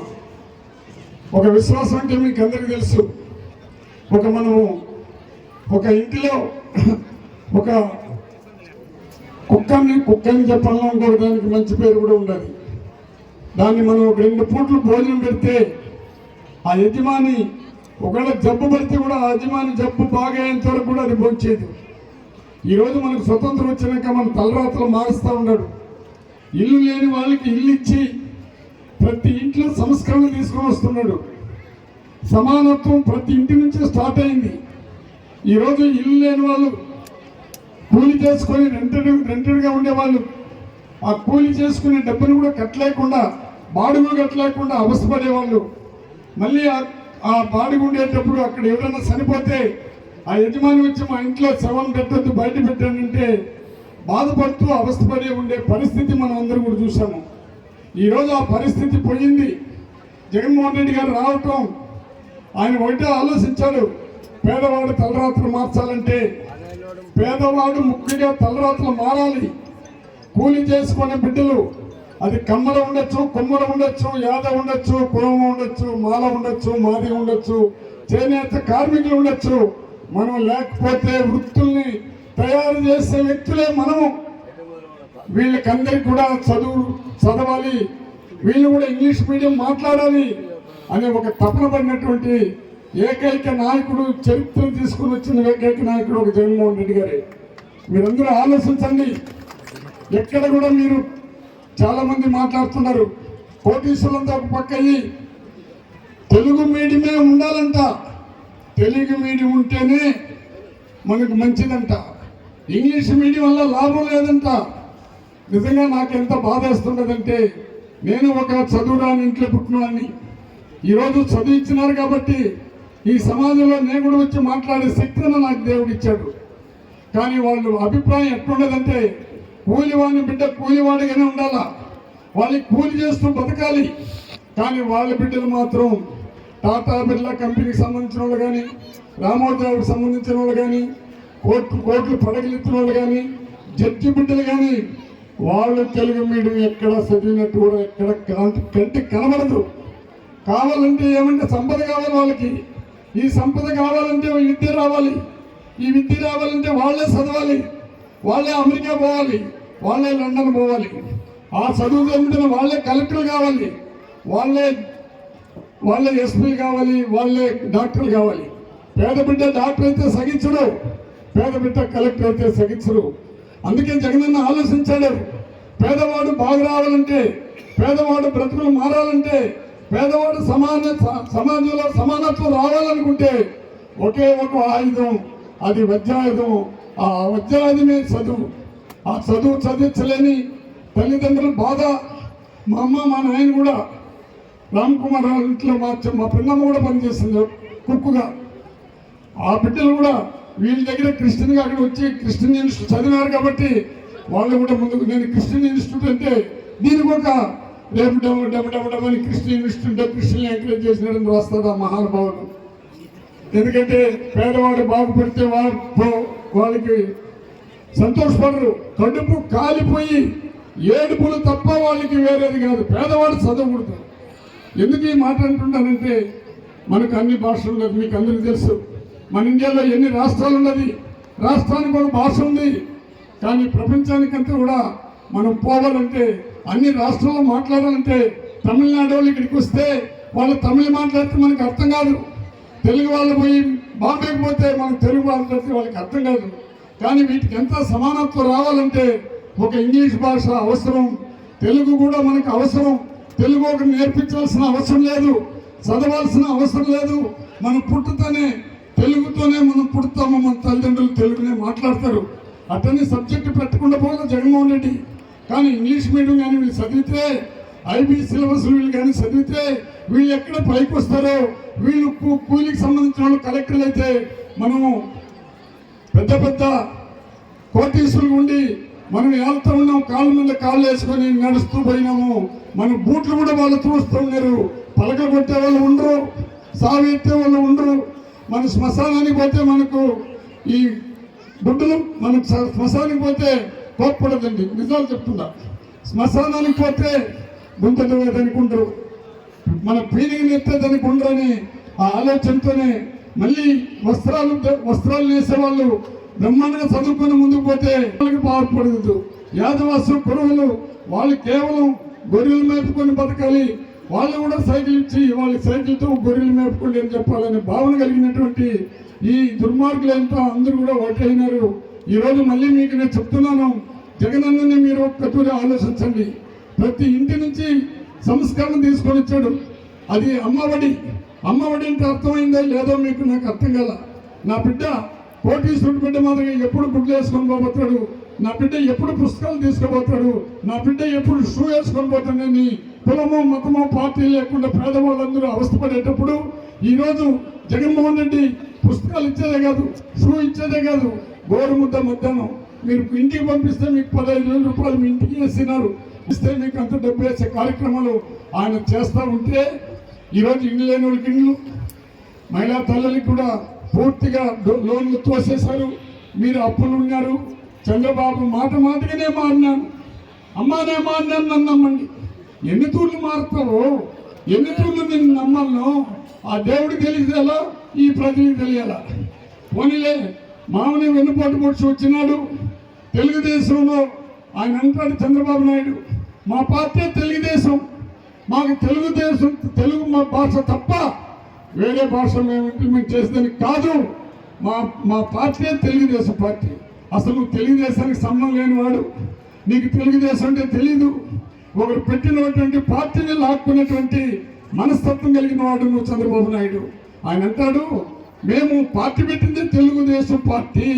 ఒక విశ్వాసం అంటే మీకు అందరికీ తెలుసు. మనము ఒక ఇంటిలో ఒక కుక్కని చెప్పాలన్నా ఇంకొక దానికి మంచి పేరు కూడా ఉండాలి. దాన్ని మనం ఒక 2 పూట్లు భోజనం పెడితే ఆ యజమాని ఒకవేళ జబ్బు పడితే కూడా ఆ యజమాని జబ్బు బాగా అయ్యేంత వరకు కూడా అది భోంచేది. ఈరోజు మనకు స్వతంత్రం వచ్చినాక మన తలరాతలు మారుస్తూ ఉన్నాడు. ఇల్లు లేని వాళ్ళకి ఇల్లు ఇచ్చి ప్రతి ఇంట్లో సంస్కరణ తీసుకొని వస్తున్నాడు. సమానత్వం ప్రతి ఇంటి నుంచి స్టార్ట్ అయింది. ఈరోజు ఇల్లు లేని వాళ్ళు కూలి చేసుకొని రెంటెడ్గా ఉండేవాళ్ళు ఆ కూలి చేసుకునే డబ్బును కూడా కట్టలేకుండా, బాడుగు కట్టలేకుండా అవస్థపడేవాళ్ళు. మళ్ళీ ఆ బాడుగు ఉండేటప్పుడు అక్కడ ఎవరైనా చనిపోతే ఆ యజమాని వచ్చి మా ఇంట్లో శవం పెట్టద్దు, బయట పెట్టానంటే బాధపడుతూ అవస్థపడే ఉండే పరిస్థితి మనం అందరూ కూడా చూసాము. ఈరోజు ఆ పరిస్థితి పోయింది. జగన్మోహన్ రెడ్డి గారు రావటం, ఆయన ఒకటే ఆలోచించాడు, పేదవాడు తలరాత్రులు మార్చాలంటే పేదవాడు ముఖ్యంగా తలరాత్రులు మారాలి. కూలి చేసుకునే బిడ్డలు, అది కమ్మర ఉండొచ్చు, కొమ్మర ఉండొచ్చు, యాదవ్ ఉండొచ్చు, కులమ ఉండొచ్చు, మాల ఉండొచ్చు, మాది ఉండొచ్చు, చేనేత కార్మికులు ఉండొచ్చు. మనం లేకపోతే వృత్తుల్ని తయారు చేసే వ్యక్తులే మనము. వీళ్ళకందరికి కూడా చదవాలి, వీళ్ళు కూడా ఇంగ్లీష్ మీడియం మాట్లాడాలి అనే ఒక తపన పడినటువంటి ఏకైక నాయకుడు, చరిత్ర తీసుకుని వచ్చిన ఏకైక నాయకుడు ఒక జగన్మోహన్ రెడ్డి గారే. మీరందరూ ఆలోచించండి. ఎక్కడ కూడా మీరు చాలా మంది మాట్లాడుతున్నారు, కోటీశ్వరులంతా ఒక పక్క అయ్యి తెలుగు మీడియమే ఉండాలంట, తెలుగు మీడియం ఉంటేనే మనకు మంచిదంట, ఇంగ్లీష్ మీడియం వల్ల లాభం లేదంట. నిజంగా నాకు ఎంత బాధ వేస్తున్నదంటే, నేను ఒక చదువురాని ఇంట్లో పుట్టినవాడిని. ఈరోజు చదివించినారు కాబట్టి ఈ సమాజంలో నేను కూడా వచ్చి మాట్లాడే శక్తిని నాకు దేవుడు ఇచ్చాడు. కానీ వాళ్ళు అభిప్రాయం ఎట్లుండదంటే, కూలివాడిని బిడ్డ కూలివాడిగానే ఉండాలా, వాళ్ళకి కూలి చేస్తూ బతకాలి. కానీ వాళ్ళ బిడ్డలు మాత్రం టాటా బిర్లా కంపెనీకి సంబంధించిన వాళ్ళు కానీ, రామోజీరావుకి సంబంధించిన వాళ్ళు కానీ, కోట్లు పడగలెత్తిన వాళ్ళు కానీ, జడ్జి బిడ్డలు కానీ, వాళ్ళు తెలుగు మీడియం ఎక్కడ చదివినట్టు కూడా ఎక్కడ కంటికి కనబడదు. కావాలంటే ఏమంటే సంపద కావాలి వాళ్ళకి. ఈ సంపద కావాలంటే విద్య రావాలి. ఈ విద్య రావాలంటే వాళ్ళే చదవాలి, వాళ్ళే అమెరికా పోవాలి, వాళ్ళే లండన్ పోవాలి. ఆ చదువు చదివిన వాళ్ళే కలెక్టర్లు కావాలి, వాళ్ళే ఎస్పీలు కావాలి, వాళ్ళే డాక్టర్లు కావాలి. పేద బిడ్డ డాక్టర్ అయితే సగించడు, పేద బిడ్డ కలెక్టర్ అయితే సగించరు. అందుకే జగనన్న ఆలోచించాడు, పేదవాడు బాగు రావాలంటే, పేదవాడు బ్రతుకులు మారాలంటే, పేదవాడు సమాజంలో సమానత్వం రావాలనుకుంటే ఒకే ఒక ఆయుధం, అది వజ్రాయుధం. ఆ వజ్రాయుధమే చదువు. ఆ చదువు చదివించలేని తల్లిదండ్రుల బాధ. మా అమ్మ మా నాయన కూడా రామ్ కుమార్ ఇంట్లో మా పిన్నమ్మ కూడా పనిచేస్తుంది కుక్కుగా. ఆ బిడ్డలు కూడా వీళ్ళ దగ్గర క్రిస్టియన్గా అక్కడ వచ్చి క్రిస్టియన్ ఇన్స్టిట్యూట్ చదివారు కాబట్టి వాళ్ళు కూడా ముందుకు, నేను క్రిస్టియన్ ఇన్స్టిట్యూట్ అంటే దీనికి ఒక రేపు డమని క్రిస్టియన్ ఇన్స్టిట్యూట్ క్రిస్టియన్ ఎంకరేజ్ చేసినాడని రాస్తాడు ఆ మహానుభావుడు. ఎందుకంటే పేదవాడు బాగుపడితే వాళ్ళకి సంతోషపడరు, కడుపు కాలిపోయి ఏడుపులు తప్ప వాళ్ళకి వేరేది కాదు. పేదవాడు చదవకూడదు. ఎందుకు ఈ మాట అంటుంటానంటే, మనకు అన్ని భాషలు ఉన్నది, మీకు అందరికీ తెలుసు. మన ఇండియాలో ఎన్ని రాష్ట్రాలు ఉన్నది, రాష్ట్రానికి ఒక భాష ఉంది. కానీ ప్రపంచానికంతా కూడా మనం పోవాలంటే, అన్ని రాష్ట్రాల్లో మాట్లాడాలంటే, తమిళనాడు వాళ్ళు ఇక్కడికి వస్తే వాళ్ళు తమిళ మాట్లాడితే మనకు అర్థం కాదు. తెలుగు వాళ్ళు పోయి బాంబేకి పోతే మనకు తెలుగు మాట్లాడితే వాళ్ళకి అర్థం కాదు. కానీ వీటికి ఎంత సమానత్వం రావాలంటే ఒక ఇంగ్లీష్ భాష అవసరం, తెలుగు కూడా మనకు అవసరం. తెలుగు ఒకటి నేర్పించాల్సిన అవసరం లేదు, చదవాల్సిన అవసరం లేదు. మనం పుట్టుతోనే తెలుగుతోనే మనం పుడతాము, మన తల్లిదండ్రులు తెలుగునే మాట్లాడతారు. అటన్నీ సబ్జెక్టు పెట్టకుండా పోదు జగన్మోహన్ రెడ్డి. కానీ ఇంగ్లీష్ మీడియం కానీ వీళ్ళు చదివితే, ఐబీ సిలబస్ వీళ్ళు కానీ చదివితే వీళ్ళు ఎక్కడ పైకి వస్తారో. వీళ్ళు కూలీకి సంబంధించిన వాళ్ళు కలెక్టర్లు అయితే, మనము పెద్ద పెద్ద కోటీశ్వరులు ఉండి మనం వెళ్తూ ఉన్నాం, కాళ్ళ మీద కాళ్ళు వేసుకొని నడుస్తూ పోయినాము. మన బూట్లు కూడా వాళ్ళు చూస్తూ ఉన్నారు. పలకలు కొట్టే వాళ్ళు ఉండరు, సాగు ఎత్తే వాళ్ళు ఉండరు. మన శ్మశానానికి పోతే మనకు ఈ గుడ్డలు మనకు శ్మశానికి పోతే కోప్పడదండి, నిజాలు చెప్తున్నా. శ్మశానానికి పోతే గుంతలు అనుకుంటారు, మన పీలింగ్ ఎత్తేదానికి ఉండరని ఆ ఆలోచనతోనే మళ్ళీ వస్త్రాలు వేసేవాళ్ళు బ్రహ్మాండంగా చదువుకుని ముందుకు పోతే వాళ్ళకి బాగుపడదు. యాదవాసు కురువులు వాళ్ళు కేవలం గొర్రెలు మేపుకొని బతకాలి, వాళ్ళు కూడా సైకిల్ ఇచ్చి వాళ్ళ సైకిల్తో గొర్రెలు మేపుకోండి అని చెప్పాలనే భావన కలిగినటువంటి ఈ దుర్మార్గులు ఏంటో అందరూ కూడా ఓటైనారు. ఈరోజు మళ్ళీ మీకు నేను చెప్తున్నాను, జగనన్నని మీరు ఒక్కతూరి ఆలోచించండి. ప్రతి ఇంటి నుంచి సంస్కరణ తీసుకొని వచ్చాడు. అది అమ్మఒడి అంటే అర్థమైందో లేదో మీకు నాకు అర్థం కాల. నా బిడ్డ కోటీశ్వరుడు బిడ్డ మాదిరిగా ఎప్పుడు గుడ్లు వేసుకొని పోతాడు, నా బిడ్డ ఎప్పుడు పుస్తకాలు తీసుకుపోతాడు, నా బిడ్డ ఎప్పుడు షూ వేసుకొని పోతాడని కులమో మతమో పార్టీ లేకుండా పేదవాళ్ళందరూ అవస్థపడేటప్పుడు ఈరోజు జగన్మోహన్ రెడ్డి పుస్తకాలు ఇచ్చేదే కాదు, షూ ఇచ్చేదే కాదు, గోరుముద్ద మధ్యాహ్నం మీరు ఇంటికి పంపిస్తే మీకు 15,000 రూపాయలు మీ ఇంటికి వేసినారు, ఇస్తే మీకు అంత డబ్బు వేసే కార్యక్రమాలు ఆయన చేస్తూ ఉంటే ఈరోజు ఇండ్లు లేని వాళ్ళకి ఇండ్లు, మహిళా తల్లులకి కూడా పూర్తిగా లోన్లు తోసేశారు. మీరు అప్పులు ఉన్నారు. చంద్రబాబు మాటగానే మారినాను, అమ్మానే మారినాను నన్ను నమ్మండి. ఎన్ని తూర్లు మారుతావో, ఎన్ని తూర్లు నేను నమ్మలను ఆ దేవుడికి తెలియజేయాలా, ఈ ప్రజలకు తెలియాలా. పోనీలే మామని వెన్నుపోటు పొడిచి వచ్చినాడు. తెలుగుదేశంలో ఆయన అంటాడు చంద్రబాబు నాయుడు, మా పార్టీ తెలుగుదేశం, మాకు తెలుగు మా భాష తప్ప వేరే భాష మేము ఇంప్లిమెంట్ చేసేదని కాదు, మా పార్టీ తెలుగుదేశం పార్టీ. అసలు నువ్వు తెలుగుదేశానికి సంబంధం లేనివాడు, నీకు తెలుగుదేశం అంటే తెలీదు. ఒకరు పెట్టినటువంటి పార్టీని లాక్కునేటువంటి మనస్తత్వం కలిగిన వాడు నువ్వు చంద్రబాబు నాయుడు. ఆయన అంటాడు, మేము పార్టీ పెట్టింది తెలుగుదేశం పార్టీ,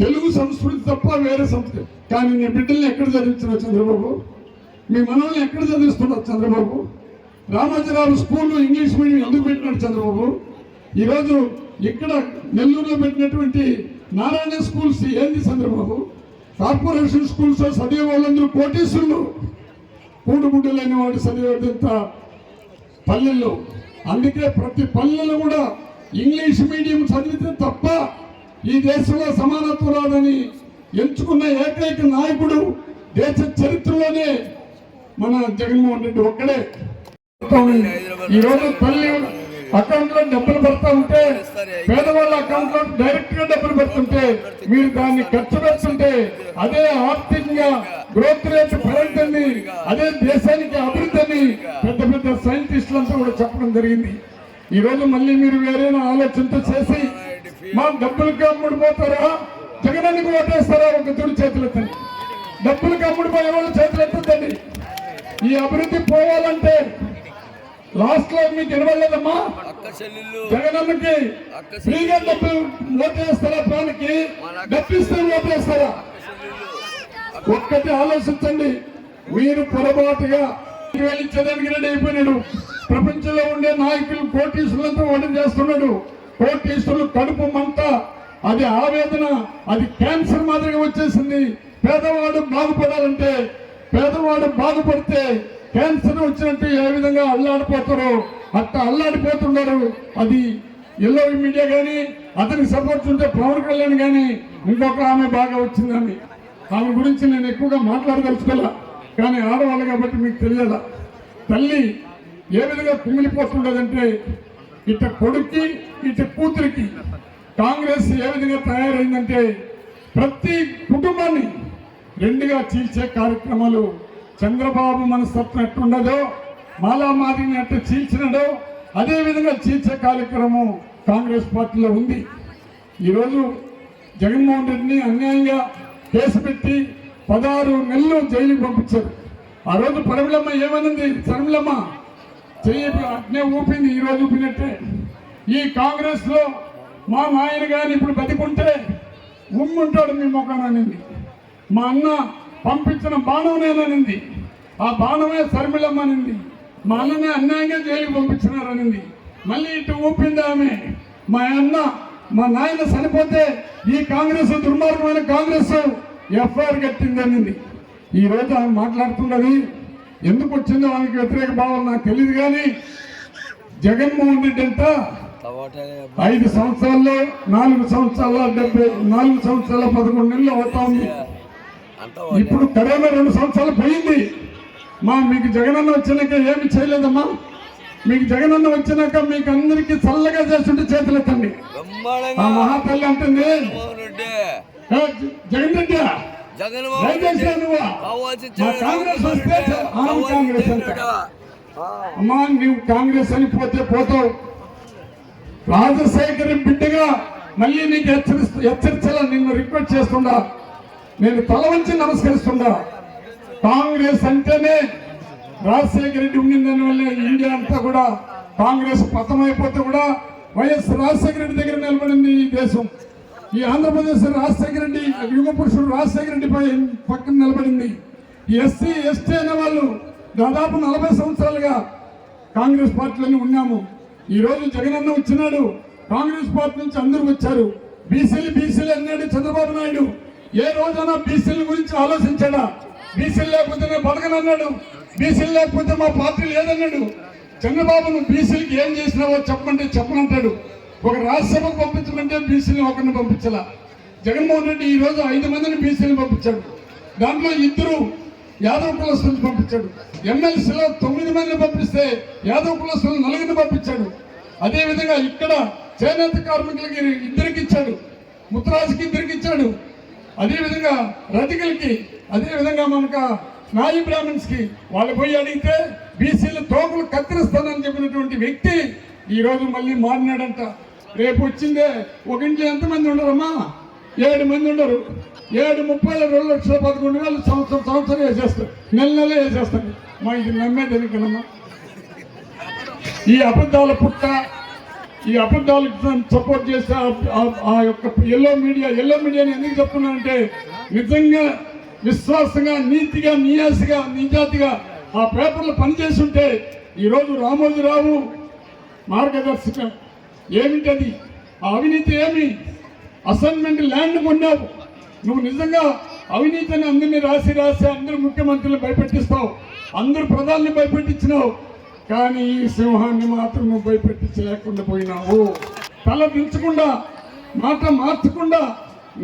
తెలుగు సంస్కృతి తప్ప వేరే సంస్కృతి. కానీ నీ బిడ్డల్ని ఎక్కడ చదివించినావు చంద్రబాబు? మీ మనల్ని ఎక్కడ చదివిస్తున్నావు చంద్రబాబు? రామోజీరావు స్కూల్లో ఇంగ్లీష్ మీడియం ఎందుకు పెట్టినాడు చంద్రబాబు? ఈరోజు ఇక్కడ నెల్లూరులో పెట్టినటువంటి నారాయణ స్కూల్స్ ఏంది చంద్రబాబు? కార్పొరేషన్ స్కూల్స్ చదివే వాళ్ళందరూ కోటీశ్వరులు, కూడుగుడ్డు లేని వాడు చదివేదంత పల్లెల్లో. అందుకే ప్రతి పల్లెల్లో కూడా ఇంగ్లీష్ మీడియం చదివితే తప్ప ఈ దేశంలో సమానత్వం రాదని ఎంచుకున్న ఏకైక నాయకుడు దేశ చరిత్రలోనే మన జగన్మోహన్ రెడ్డి ఒక్కడే. ఈరోజు తల్లి అకౌంట్ లో డబ్బులు పడతా ఉంటే, పేదవాళ్ళ అకౌంట్ లో డైరెక్ట్ గా డబ్బులు పెడుతుంటే మీరు దాన్ని ఖర్చు పెడుతుంటే అదే ఆర్థికంగా గ్రోత్ రేట్ పెరుగుతుంది, అదే దేశానికి అభివృద్ధి అని పెద్ద పెద్ద సైంటిస్టులంతా కూడా చెప్పడం జరిగింది. ఈ రోజు మళ్ళీ మీరు వేరేనా ఆలోచనతో చేసి మా డబ్బులకి అమ్ముడిపోతారా, జగనానికి ఓటేస్తారా? ఒక తుడి చేతులు ఎత్తండి. డబ్బులకి అమ్ముడిపోయే వాళ్ళు చేతులు ఎత్తండి. ఈ అభివృద్ధి పోవాలంటే లాస్ట్ లో మీకు వినవలేదమ్మా, జగనన్నకి ఫ్రీగా డబ్బులు ఓటేస్తారా? ప్రాణికి డబ్బిస్తే ఓటేస్తారా? ఒక్కటి ఆలోచించండి. మీరు పొరపాటుగా ఇచ్చేదానికి రెడీ అయిపోయినాడు. ప్రపంచంలో ఉండే నాయకులు కోటీశ్వరులతో ఓటు చేస్తున్నాడు. కోటీశ్వరులు కడుపు మంట, అది ఆవేదన, అది క్యాన్సర్ మాదిరిగా వచ్చేసింది. పేదవాడు బాగుపడాలంటే, పేదవాడు బాగుపడితే క్యాన్సర్ వచ్చినట్టు ఏ విధంగా అల్లాడిపోతారో అట్లా అల్లాడిపోతున్నారు. అది ఎల్లో మీడియా కానీ, అతనికి సపోర్ట్ ఉంటే పవన్ కళ్యాణ్ కానీ, ఇంకొక ఆమె బాగా వచ్చిందని, ఆమె గురించి నేను ఎక్కువగా మాట్లాడదలుచుకోలే. కానీ ఆడవాళ్ళు కాబట్టి మీకు తెలియదా, తల్లి ఏ విధంగా కుమిలిపోతుండదంటే, ఇట కొడుక్కి ఇట కూతురికి కాంగ్రెస్ ఏ విధంగా తయారైందంటే ప్రతి కుటుంబాన్ని రెండుగా చీల్చే కార్యక్రమాలు. చంద్రబాబు మనస్తత్వం ఎట్టుండదో, మాలామాదిని ఎట్ట చీల్చినడో అదే విధంగా చీల్చే కార్యక్రమం కాంగ్రెస్ పార్టీలో ఉంది. ఈరోజు జగన్మోహన్ రెడ్డిని అన్యాయంగా కేసు పెట్టి 16 నెలలు జైలుకి పంపించారు. ఆ రోజు పరమిళమ్మ ఏమనుంది? శర్మిలమ్మ చెయ్యి అట్నే ఊపింది, ఈరోజు ఊపినట్టే. ఈ కాంగ్రెస్ లో మా నాయన గాని ఇప్పుడు బతికుంటే ఉమ్ముంటాడు మీ మొక్కననింది. మా అన్న పంపించిన బాణం నేననింది, ఆ బాణమే శర్మిలమ్మ అనింది. మా అన్ననే అన్యాయంగా జైలుకి పంపించినారనింది. మళ్ళీ ఇటు ఊపింది ఆమె. మా నాయన చనిపోతే ఈ కాంగ్రెస్ దుర్మార్గమైన కాంగ్రెస్ ఎఫ్ఐఆర్ కట్టిందనింది. ఈ రోజు ఆమె మాట్లాడుతున్నది ఎందుకు వచ్చిందో ఆమెకి వ్యతిరేక భావం నాకు తెలియదు. కానీ జగన్మోహన్ రెడ్డి అంట 5 సంవత్సరాల్లో 4 సంవత్సరాల 11 నెలలు అవుతా ఉంది. ఇప్పుడు కరోనా 2 సంవత్సరాలు పోయింది. మీకు జగనన్న వచ్చినాక ఏమి చేయలేదమ్మా. మీకు జగనన్న వచ్చినాక మీకు అందరికీ చల్లగా చేస్తుంటే చేతులు ఎత్తండి. ఆ మహాతల్లి అంటుంది జగన్ రెడ్డి కాంగ్రెస్ వస్తే కాంగ్రెస్ అంట. అమ్మా నువ్వు కాంగ్రెస్ అని పోతావు. రాజశేఖర్ బిడ్డగా మళ్ళీ నీకు హెచ్చరించాల నిన్ను రిక్వెస్ట్ చేస్తుండా. నేను తల వంచి నమస్కరిస్తుండా. కాంగ్రెస్ అంటేనే రాజశేఖర రెడ్డి ఉండిన దానివల్ల ఇండియా అంతా కూడా కాంగ్రెస్ పతమైపోతే కూడా వైఎస్ రాజశేఖర రెడ్డి దగ్గర నిలబడింది ఈ దేశం. ఈ ఆంధ్రప్రదేశ్ రాజశేఖర రెడ్డి యుగ పురుషుడు రాజశేఖర రెడ్డి పక్కన నిలబడింది. ఈ ఎస్సీ ఎస్టీ అనే వాళ్ళు దాదాపు 40 సంవత్సరాలుగా కాంగ్రెస్ పార్టీలోనే ఉన్నాము. ఈ రోజు జగనన్న వచ్చినాడు. కాంగ్రెస్ పార్టీ నుంచి అందరూ వచ్చారు. బీసీలు అన్నాడు చంద్రబాబు నాయుడు. ఏ రోజైనా బీసీల గురించి ఆలోచించాడా? బీసీలు లేకపోతే నేను బతకనన్నాడు. బీసీలు లేకపోతే మా పార్టీ లేదన్నాడు. చంద్రబాబు నువ్వు బీసీలకి ఏం చేసినావో చెప్పమంటే చెప్పనంటాడు. ఒక రాజ్యసభకు పంపించమంటే బీసీని ఒకరిని పంపించాల. జగన్మోహన్ రెడ్డి ఈ రోజు 5 మందిని బీసీని పంపించాడు. దాంట్లో 2 యాదవ్ కులస్తులను పంపించాడు. ఎమ్మెల్సీలో 9 మందిని పంపిస్తే యాదవ్ కులస్తులను 4 పంపించాడు. అదేవిధంగా ఇక్కడ చేనేత కార్మికులకి 2 ఇచ్చాడు. ముత్తరాజుకి 2 ఇచ్చాడు. అదేవిధంగా రతికలకి, అదేవిధంగా మనకు నాయి బ్రాహ్మణ్స్ కి వాళ్ళు పోయి అడిగితే బీసీలు తోపులు కత్తిరిస్తానని చెప్పినటువంటి వ్యక్తి ఈ రోజు మళ్ళీ మారినాడంట. రేపు వచ్చిందే ఒక ఇంట్లో ఎంతమంది ఉండరమ్మా? 7 మంది ఉండరు. 7,30,2,11,000 సంవత్సరం వేసేస్తారు. నెల వేసేస్తారు. మా ఇది నమ్మేది ఎందుకనమ్మా? ఈ అబద్ధాల పుట్ట, ఈ అబద్ధాలకు సపోర్ట్ చేస్తే ఆ యొక్క ఎల్లో మీడియాని ఎందుకు చెప్తున్నానంటే నిజంగా విశ్వాసంగా నీతిగా నిజాతిగా ఆ పేపర్లు పనిచేసి ఉంటే ఈరోజు రామోజీరావు మార్గదర్శకం ఏమిటది? ఆ అవినీతి ఏమి? అసైన్మెంట్ ల్యాండ్ కొన్నావు నువ్వు. నిజంగా అవినీతిని అందరినీ రాసి అందరు ముఖ్యమంత్రులను భయపెట్టిస్తావు, అందరు ప్రధాని భయపెట్టించినావు. కానీ ఈ సింహాన్ని మాత్రం నువ్వు భయపెట్టించలేకుండా పోయినావు. తల దించకుండా, మాట మార్చకుండా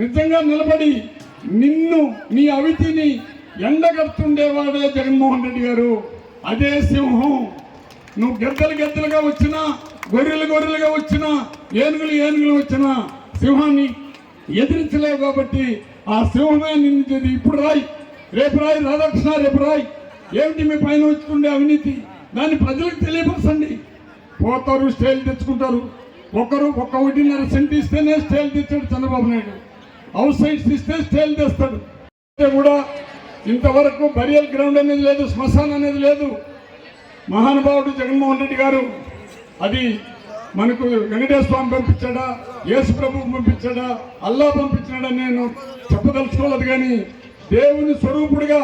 నిజంగా నిలబడి నిన్ను నీ అవితిని ఎండగడుతుండేవాడే జగన్మోహన్ రెడ్డి గారు. అదే సింహం. నువ్వు గెద్దలుగా వచ్చినా, గొర్రెలుగా వచ్చినా, ఏనుగులు వచ్చినా సింహాన్ని ఎదిరించలేవు. కాబట్టి ఆ సింహమే నిన్ను ఇప్పుడు రేపు రాయి రాధాకృష్ణ రేపు రాయి. ఏమిటి మీ పైన వచ్చుకుండే అవినీతి? దాన్ని ప్రజలకు తెలియపరచండి. పోతారు, స్టేలు తెచ్చుకుంటారు. ఒక్క 1.5 సెంట్ ఇస్తేనే స్టేలు తెచ్చాడు చంద్రబాబు నాయుడు. హౌస్ సైట్స్ ఇస్తే స్టేలు తెస్తాడు. కూడా ఇంతవరకు బరియల్ గ్రౌండ్ అనేది లేదు, శ్మశానం అనేది లేదు. మహానుభావుడు జగన్మోహన్ రెడ్డి గారు అది మనకు వెంకటేశ్వర స్వామి పంపించాడా, యేసు ప్రభు పంపించాడా, అల్లా పంపించాడా నేను చెప్పదలుచుకోలేదు. కానీ దేవుని స్వరూపుడుగా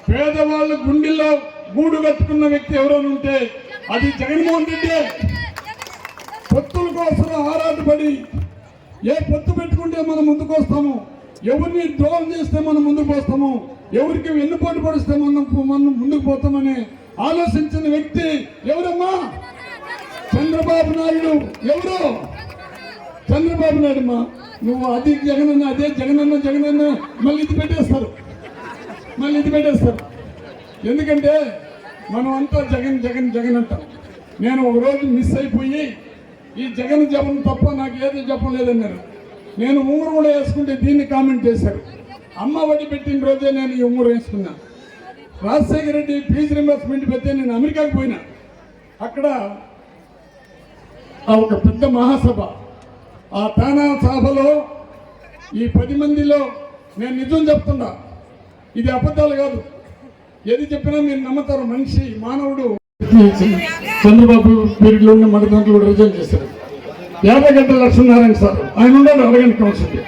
పేదవాళ్ళ గుండెల్లో గూడు కట్టుకున్న వ్యక్తి ఎవరైనా ఉంటే అది జగన్మోహన్ రెడ్డి. పొత్తుల కోసం ఆరాటపడి ఏ పొత్తు పెట్టుకుంటే మనం ముందుకు వస్తాము, ఎవరిని ద్రోహం చేస్తే మనం ముందుకు వస్తాము, ఎవరికి వెన్నుపోటు పడిస్తే మనం ముందుకు పోతామని ఆలోచించిన వ్యక్తి ఎవరమ్మా? చంద్రబాబు నాయుడు. ఎవరు? చంద్రబాబు నాయుడు అమ్మా. నువ్వు అది జగనన్న, అదే జగనన్న మళ్ళీ ఇది పెట్టేస్తారు. ఎందుకంటే మనం అంతా జగన్ అంటాం. నేను ఒకరోజు మిస్ అయిపోయి ఈ జగన్ జపం తప్ప నాకు ఏది జపం లేదన్నారు. నేను ఉంగరం కూడా వేసుకుంటే దీన్ని కామెంట్ చేశారు. అమ్మ వడ్డీ పెట్టిన రోజే నేను ఈ ఉంగరం వేసుకున్నా. రాజశేఖర రెడ్డి ఫీజు రింబర్స్మెంట్ పెడితే నేను అమెరికాకు పోయినా. అక్కడ ఒక పెద్ద మహాసభ, ఆ తానా సభలో ఈ 10 మందిలో నేను నిజం చెప్తున్నా, ఇది అబద్ధాలు కాదు. ఏది చెప్పినా మీరు నమ్ముతారు. మనిషి మానవుడు. చంద్రబాబు పీరియడ్లో ఉన్న మన దాంట్లో కూడా రిజైన్ చేశారు. యాదగడ్డ లక్ష్మీనారాయణ సార్ ఆయన ఉన్నాడు అడగండి కౌన్సిల్.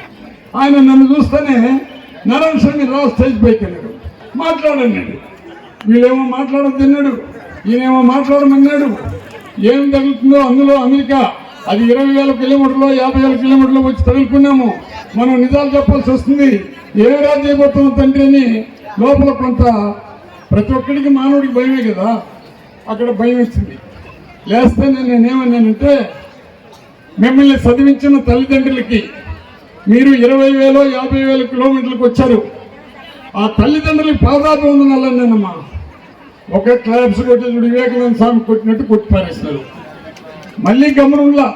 ఆయన నన్ను చూస్తేనే నారాయణ స్వామి రావు స్టేజ్ పైకి వెళ్ళాడు, మాట్లాడన్నాడు. వీళ్ళేమో మాట్లాడొద్దు అన్నాడు, ఈయనేమో మాట్లాడమన్నాడు. ఏం తగులుతుందో అందులో అమెరికా అది 20,000 కిలోమీటర్లు 50,000 కిలోమీటర్లు వచ్చి తగులుకున్నాము. మనం నిజాలు చెప్పాల్సి వస్తుంది. ఏ రాజు చేయబోతున్నాం తండ్రి అని లోపల కొంత ప్రతి ఒక్కడికి మానవుడికి భయమే కదా. అక్కడ భయం వచ్చింది. లేస్తే నేనేమన్నానంటే మిమ్మల్ని చదివించిన తల్లిదండ్రులకి మీరు 20,000 50,000 కిలోమీటర్లకు వచ్చారు. ఆ తల్లిదండ్రులకి పాదాభివందనాలన్నానమ్మా. ఒక క్లాప్స్ కొట్టి వివేకానంద స్వామి కొట్టినట్టు కొట్టి పారేస్తారు. మళ్ళీ గమనంలా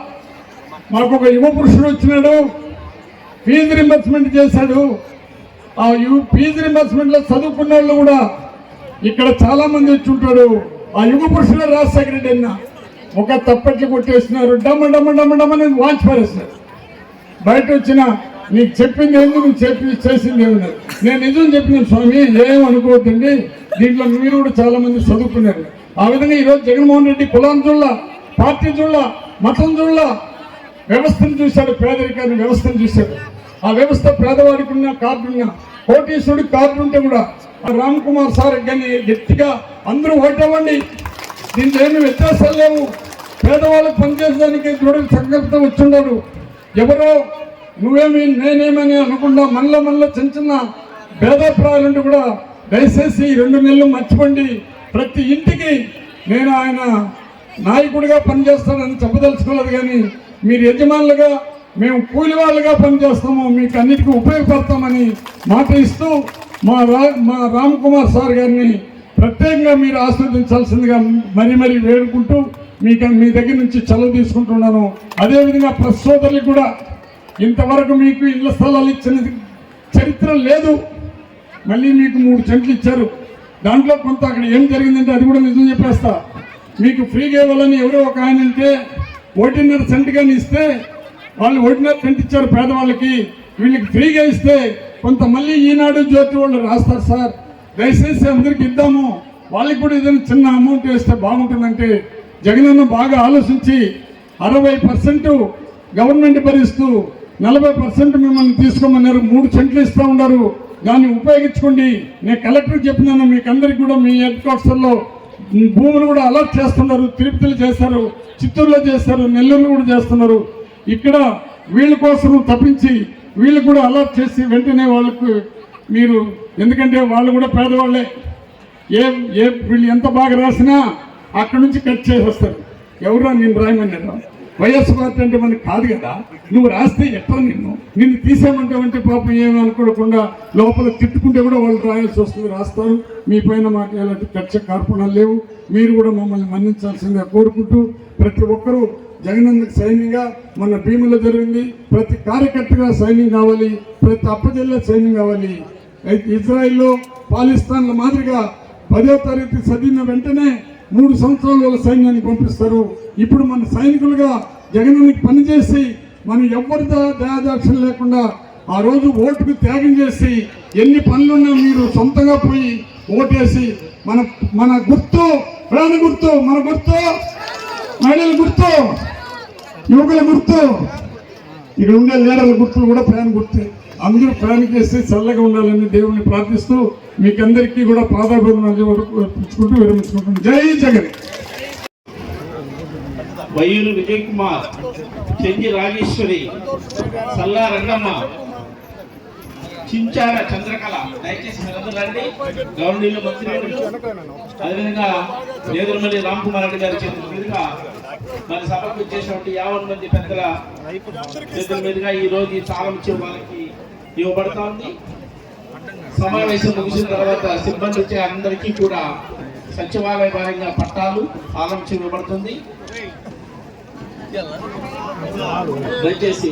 మాకు ఒక యువ పురుషుడు వచ్చినాడు, ఫీజు రింబర్స్మెంట్ చేశాడు. ఆ ఫీజు రింబర్స్మెంట్లో చదువుకున్న వాళ్ళు కూడా ఇక్కడ చాలా మంది వచ్చి ఉంటాడు. ఆ యువ పురుషుడు రాజశేఖర రెడ్డి అన్న ఒక తప్పట్లు కొట్టేస్తున్నారు, డమ్మ డమ్మ డమ్మ డమ్మని వాచ్ పారేస్తున్నారు. బయట వచ్చిన నీకు చెప్పింది ఏంది, నువ్వు చేసింది ఏమన్నారు. నేను నిజం చెప్పినాను స్వామి, ఏం అనుకోవద్దండి, దీంట్లో మీరు కూడా చాలా మంది చదువుకున్నారు. ఆ విధంగా ఈరోజు జగన్మోహన్ రెడ్డి కులం చూడాల, పార్టీ చూడాల, మతం చూడాల, వ్యవస్థను చూశాడు, పేదరికాన్ని వ్యవస్థను చూశాడు. ఆ వ్యవస్థ పేదవాడికి ఉన్న కార్డున్న, కోటీశ్వరుడికి కార్డు ఉంటే కూడా రామ్ కుమార్ సార్ కానీ గట్టిగా అందరూ ఓటవ్వండి, దీంట్లో ఏమి వ్యత్యాసాలు లేవు. పేదవాళ్ళకు పనిచేయడానికి దృఢ సంకల్పంతో వచ్చున్నారు. ఎవరో నువ్వేమి నేనేమని అనకుండా మనలో చిన్న చిన్న భేదాభిప్రాయాలుంటే కూడా దయచేసి 2 నెలలు మర్చిపోండి. ప్రతి ఇంటికి నేను ఆయన నాయకుడిగా పనిచేస్తానని చెప్పదలుచుకోలేదు, కానీ మీరు యజమానులుగా మేము కూలి వాళ్ళుగా పనిచేస్తాము, మీకు అన్నిటికీ ఉపయోగపడతామని మాట ఇస్తూ మా రామ్ కుమార్ సార్ గారిని ప్రత్యేకంగా మీరు ఆస్వాదించాల్సిందిగా మరీ వేడుకుంటూ మీ దగ్గర నుంచి చదువు తీసుకుంటున్నాను. అదేవిధంగా ప్రెస్ సోదరులకు కూడా ఇంతవరకు మీకు ఇళ్ల స్థలాలు ఇచ్చిన చరిత్ర లేదు. మళ్ళీ మీకు 3 సెంట్లు ఇచ్చారు. దాంట్లో కొంత అక్కడ ఏం జరిగిందంటే అది కూడా నిజం చెప్పేస్తా. మీకు ఫ్రీగా ఇవ్వాలని ఎవరో ఒక ఆయన అంటే 1.5 సెంట్ కానీ ఇస్తే వాళ్ళు 1.5 సెంట్ ఇచ్చారు పేదవాళ్ళకి. వీళ్ళకి ఫ్రీగా ఇస్తే కొంత మళ్ళీ ఈనాడు జ్యోతి వాళ్ళు రాస్తారు సార్, దయచేసి అందరికి ఇద్దాము, వాళ్ళకి కూడా ఏదైనా చిన్న అమౌంట్ వేస్తే బాగుంటుందంటే జగనన్న బాగా ఆలోచించి 60% గవర్నమెంట్ భరిస్తూ 40% మిమ్మల్ని తీసుకోమన్నారు. 3 సెంట్లు ఇస్తూ ఉన్నారు, దాన్ని ఉపయోగించుకోండి. నేను కలెక్టర్కి చెప్పినాను, మీకు అందరికి కూడా మీ హెడ్ క్వార్టర్స్లో భూములు కూడా అలాట్ చేస్తున్నారు. తిరుపతిలో చేస్తారు, చిత్తూరులో చేస్తారు, నెల్లూరులో కూడా చేస్తున్నారు. ఇక్కడ వీళ్ళ కోసం తప్పించి వీళ్ళు కూడా అలాట్ చేసి వెంటనే వాళ్ళకు మీరు, ఎందుకంటే వాళ్ళు కూడా పేదవాళ్ళే, వీళ్ళు ఎంత బాగా రాసినా అక్కడి నుంచి కట్ చేసేస్తారు. ఎవరో నేను రాయమన్నారు, వైఎస్ పార్టీ అంటే మనకి కాదు కదా, నువ్వు రాస్తే ఎట్లా నిన్ను తీసేయమంటావంటే పాపం ఏమీ అనుకోకుండా లోపల తిట్టుకుంటే కూడా వాళ్ళు రాయాల్సి వస్తుంది, రాస్తారు. మీ పైన మాకు ఎలాంటి కక్ష కార్పణాలు లేవు. మీరు కూడా మమ్మల్ని మన్నించాల్సిందిగా కోరుకుంటూ ప్రతి ఒక్కరూ జగనన్నకి సైన్యంగా మొన్న భీములో జరిగింది, ప్రతి కార్యకర్తగా సైన్యం కావాలి, ప్రతి అప్పజిల్లా సైన్యం కావాలి. ఇజ్రాయిల్లో పాలిస్తాన్ల మాదిరిగా 10వ తరగతి చదివిన వెంటనే 3 సంవత్సరాల వాళ్ళ సైన్యాన్ని పంపిస్తారు. ఇప్పుడు మన సైనికులుగా జగనన్నకి పనిచేసి మనం ఎవరి దయాదాక్షలు లేకుండా ఆ రోజు ఓటుకు త్యాగం చేసి ఎన్ని పనులున్నా మీరు సొంతంగా పోయి ఓటేసి మన గుర్తు, ప్రాణ గుర్తు, మన గుర్తు, మహిళల గుర్తు, యువకుల గుర్తు, ఇక్కడ ఉండే లీడర్ల గుర్తులు కూడా ప్రాణ గుర్తు. అందరూ ప్రయాణం చేసి చల్లగా ఉండాలని దేవుణ్ణి ప్రార్థిస్తూ మీకందరికీ కూడా పాదాభివందనాలు అర్పించుకుంటూ విరమించుకుంటాం. జై జగన్. వయ్యూరు విజయ్ కుమార్, చెంజి రాజేశ్వరి, సల్లా రంగమ్మ, చించార చంద్రకళ, దయచేసి మీరందరూ రండి. గవర్నీలో మంత్రి అదేవిధంగా నేదురుమల్లి రామ్ కుమార్ రెడ్డి గారి చేతుల మీదుగా మన సభకు చేసినటువంటి 50 మంది పెద్దల చేతుల మీదుగా ఈ రోజు ఈ తాళం వాళ్ళకి ఇవ్వబడతా ఉంది. సమావేశం ముగిసిన తర్వాత సిబ్బంది వచ్చే అందరికీ కూడా సచివాలయ వారీగా పట్టాలు తాళం ఇవ్వబడుతుంది. దయచేసి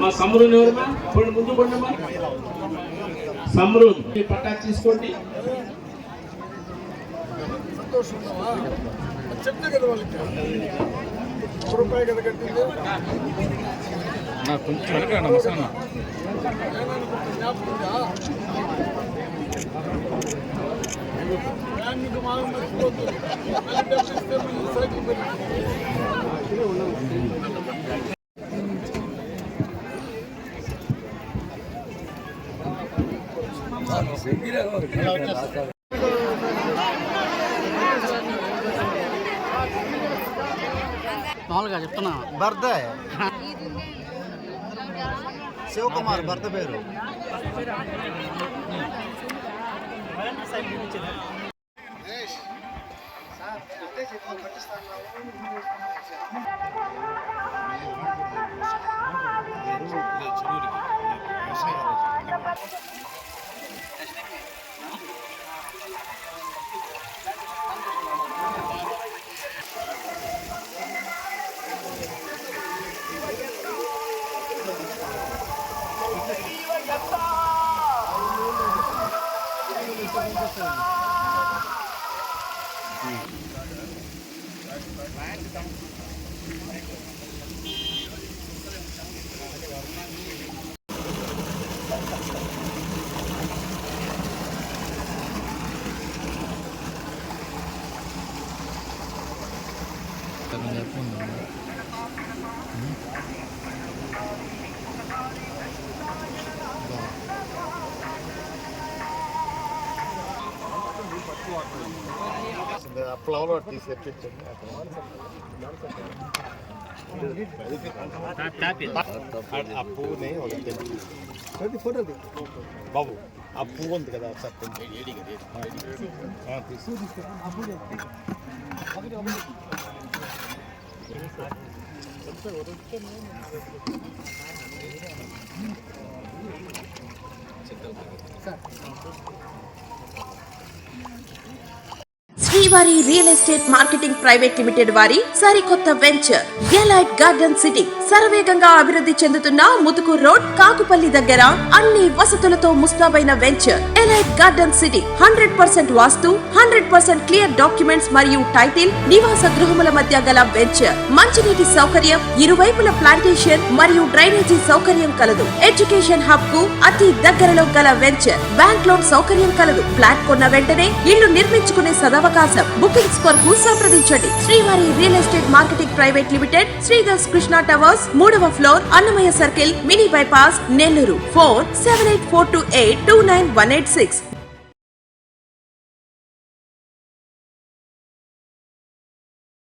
మా సమరుని ఎవరమ్మా ముందు పండమ్మా, సమరు పట్టా తీసుకోండి. చెప్తే కదా వాళ్ళకి రూపాయి కదా కట్టింది. కొంచెం వెనక మసాలా మామూలుగా చెప్తున్నా భర్త శివకుమార్ భర్త పేరు. ఫ్లవర్ తీసి తెప్పించండి ఆ పువ్వుని ఒక ఫోటో బాబు ఆ పువ్వు ఉంది కదా శ్రీవారి real estate marketing private limited వారి సరికొత్త వెంచర్ ఎలైట్ గార్డెన్ సిటీ శరవేగంగా అభివృద్ధి చెందుతున్న ముతుకూర్ రోడ్ కాకుపల్లి దగ్గర అన్ని వసతులతో ముస్తాబైన వెంచర్ ఎలైట్ గార్డెన్ సిటీ 100% వాస్తు 100% క్లియర్ డాక్యుమెంట్స్ మరియు టైటిల్ నివాస గృహముల మధ్య గల వెంచర్ మంచినీటి సౌకర్యం ఇరువైపుల ప్లాంటేషన్ మరియు డ్రైనేజీ సౌకర్యం కలదు ఎడ్యుకేషన్ హబ్ కు అతి దగ్గరలో గల వెంచర్ బ్యాంక్ లోన్ సౌకర్యం కలదు ఫ్లాట్ కొన్న వెంటనే ఇల్లు నిర్మించుకునే సదవకాశం బుకింగ్స్ కొరకు సంప్రదించండి Srivari real estate marketing private limited Sridhars Krishna towers 3వ floor Annamayya circle mini bypass Nellore. Phone 7842829186.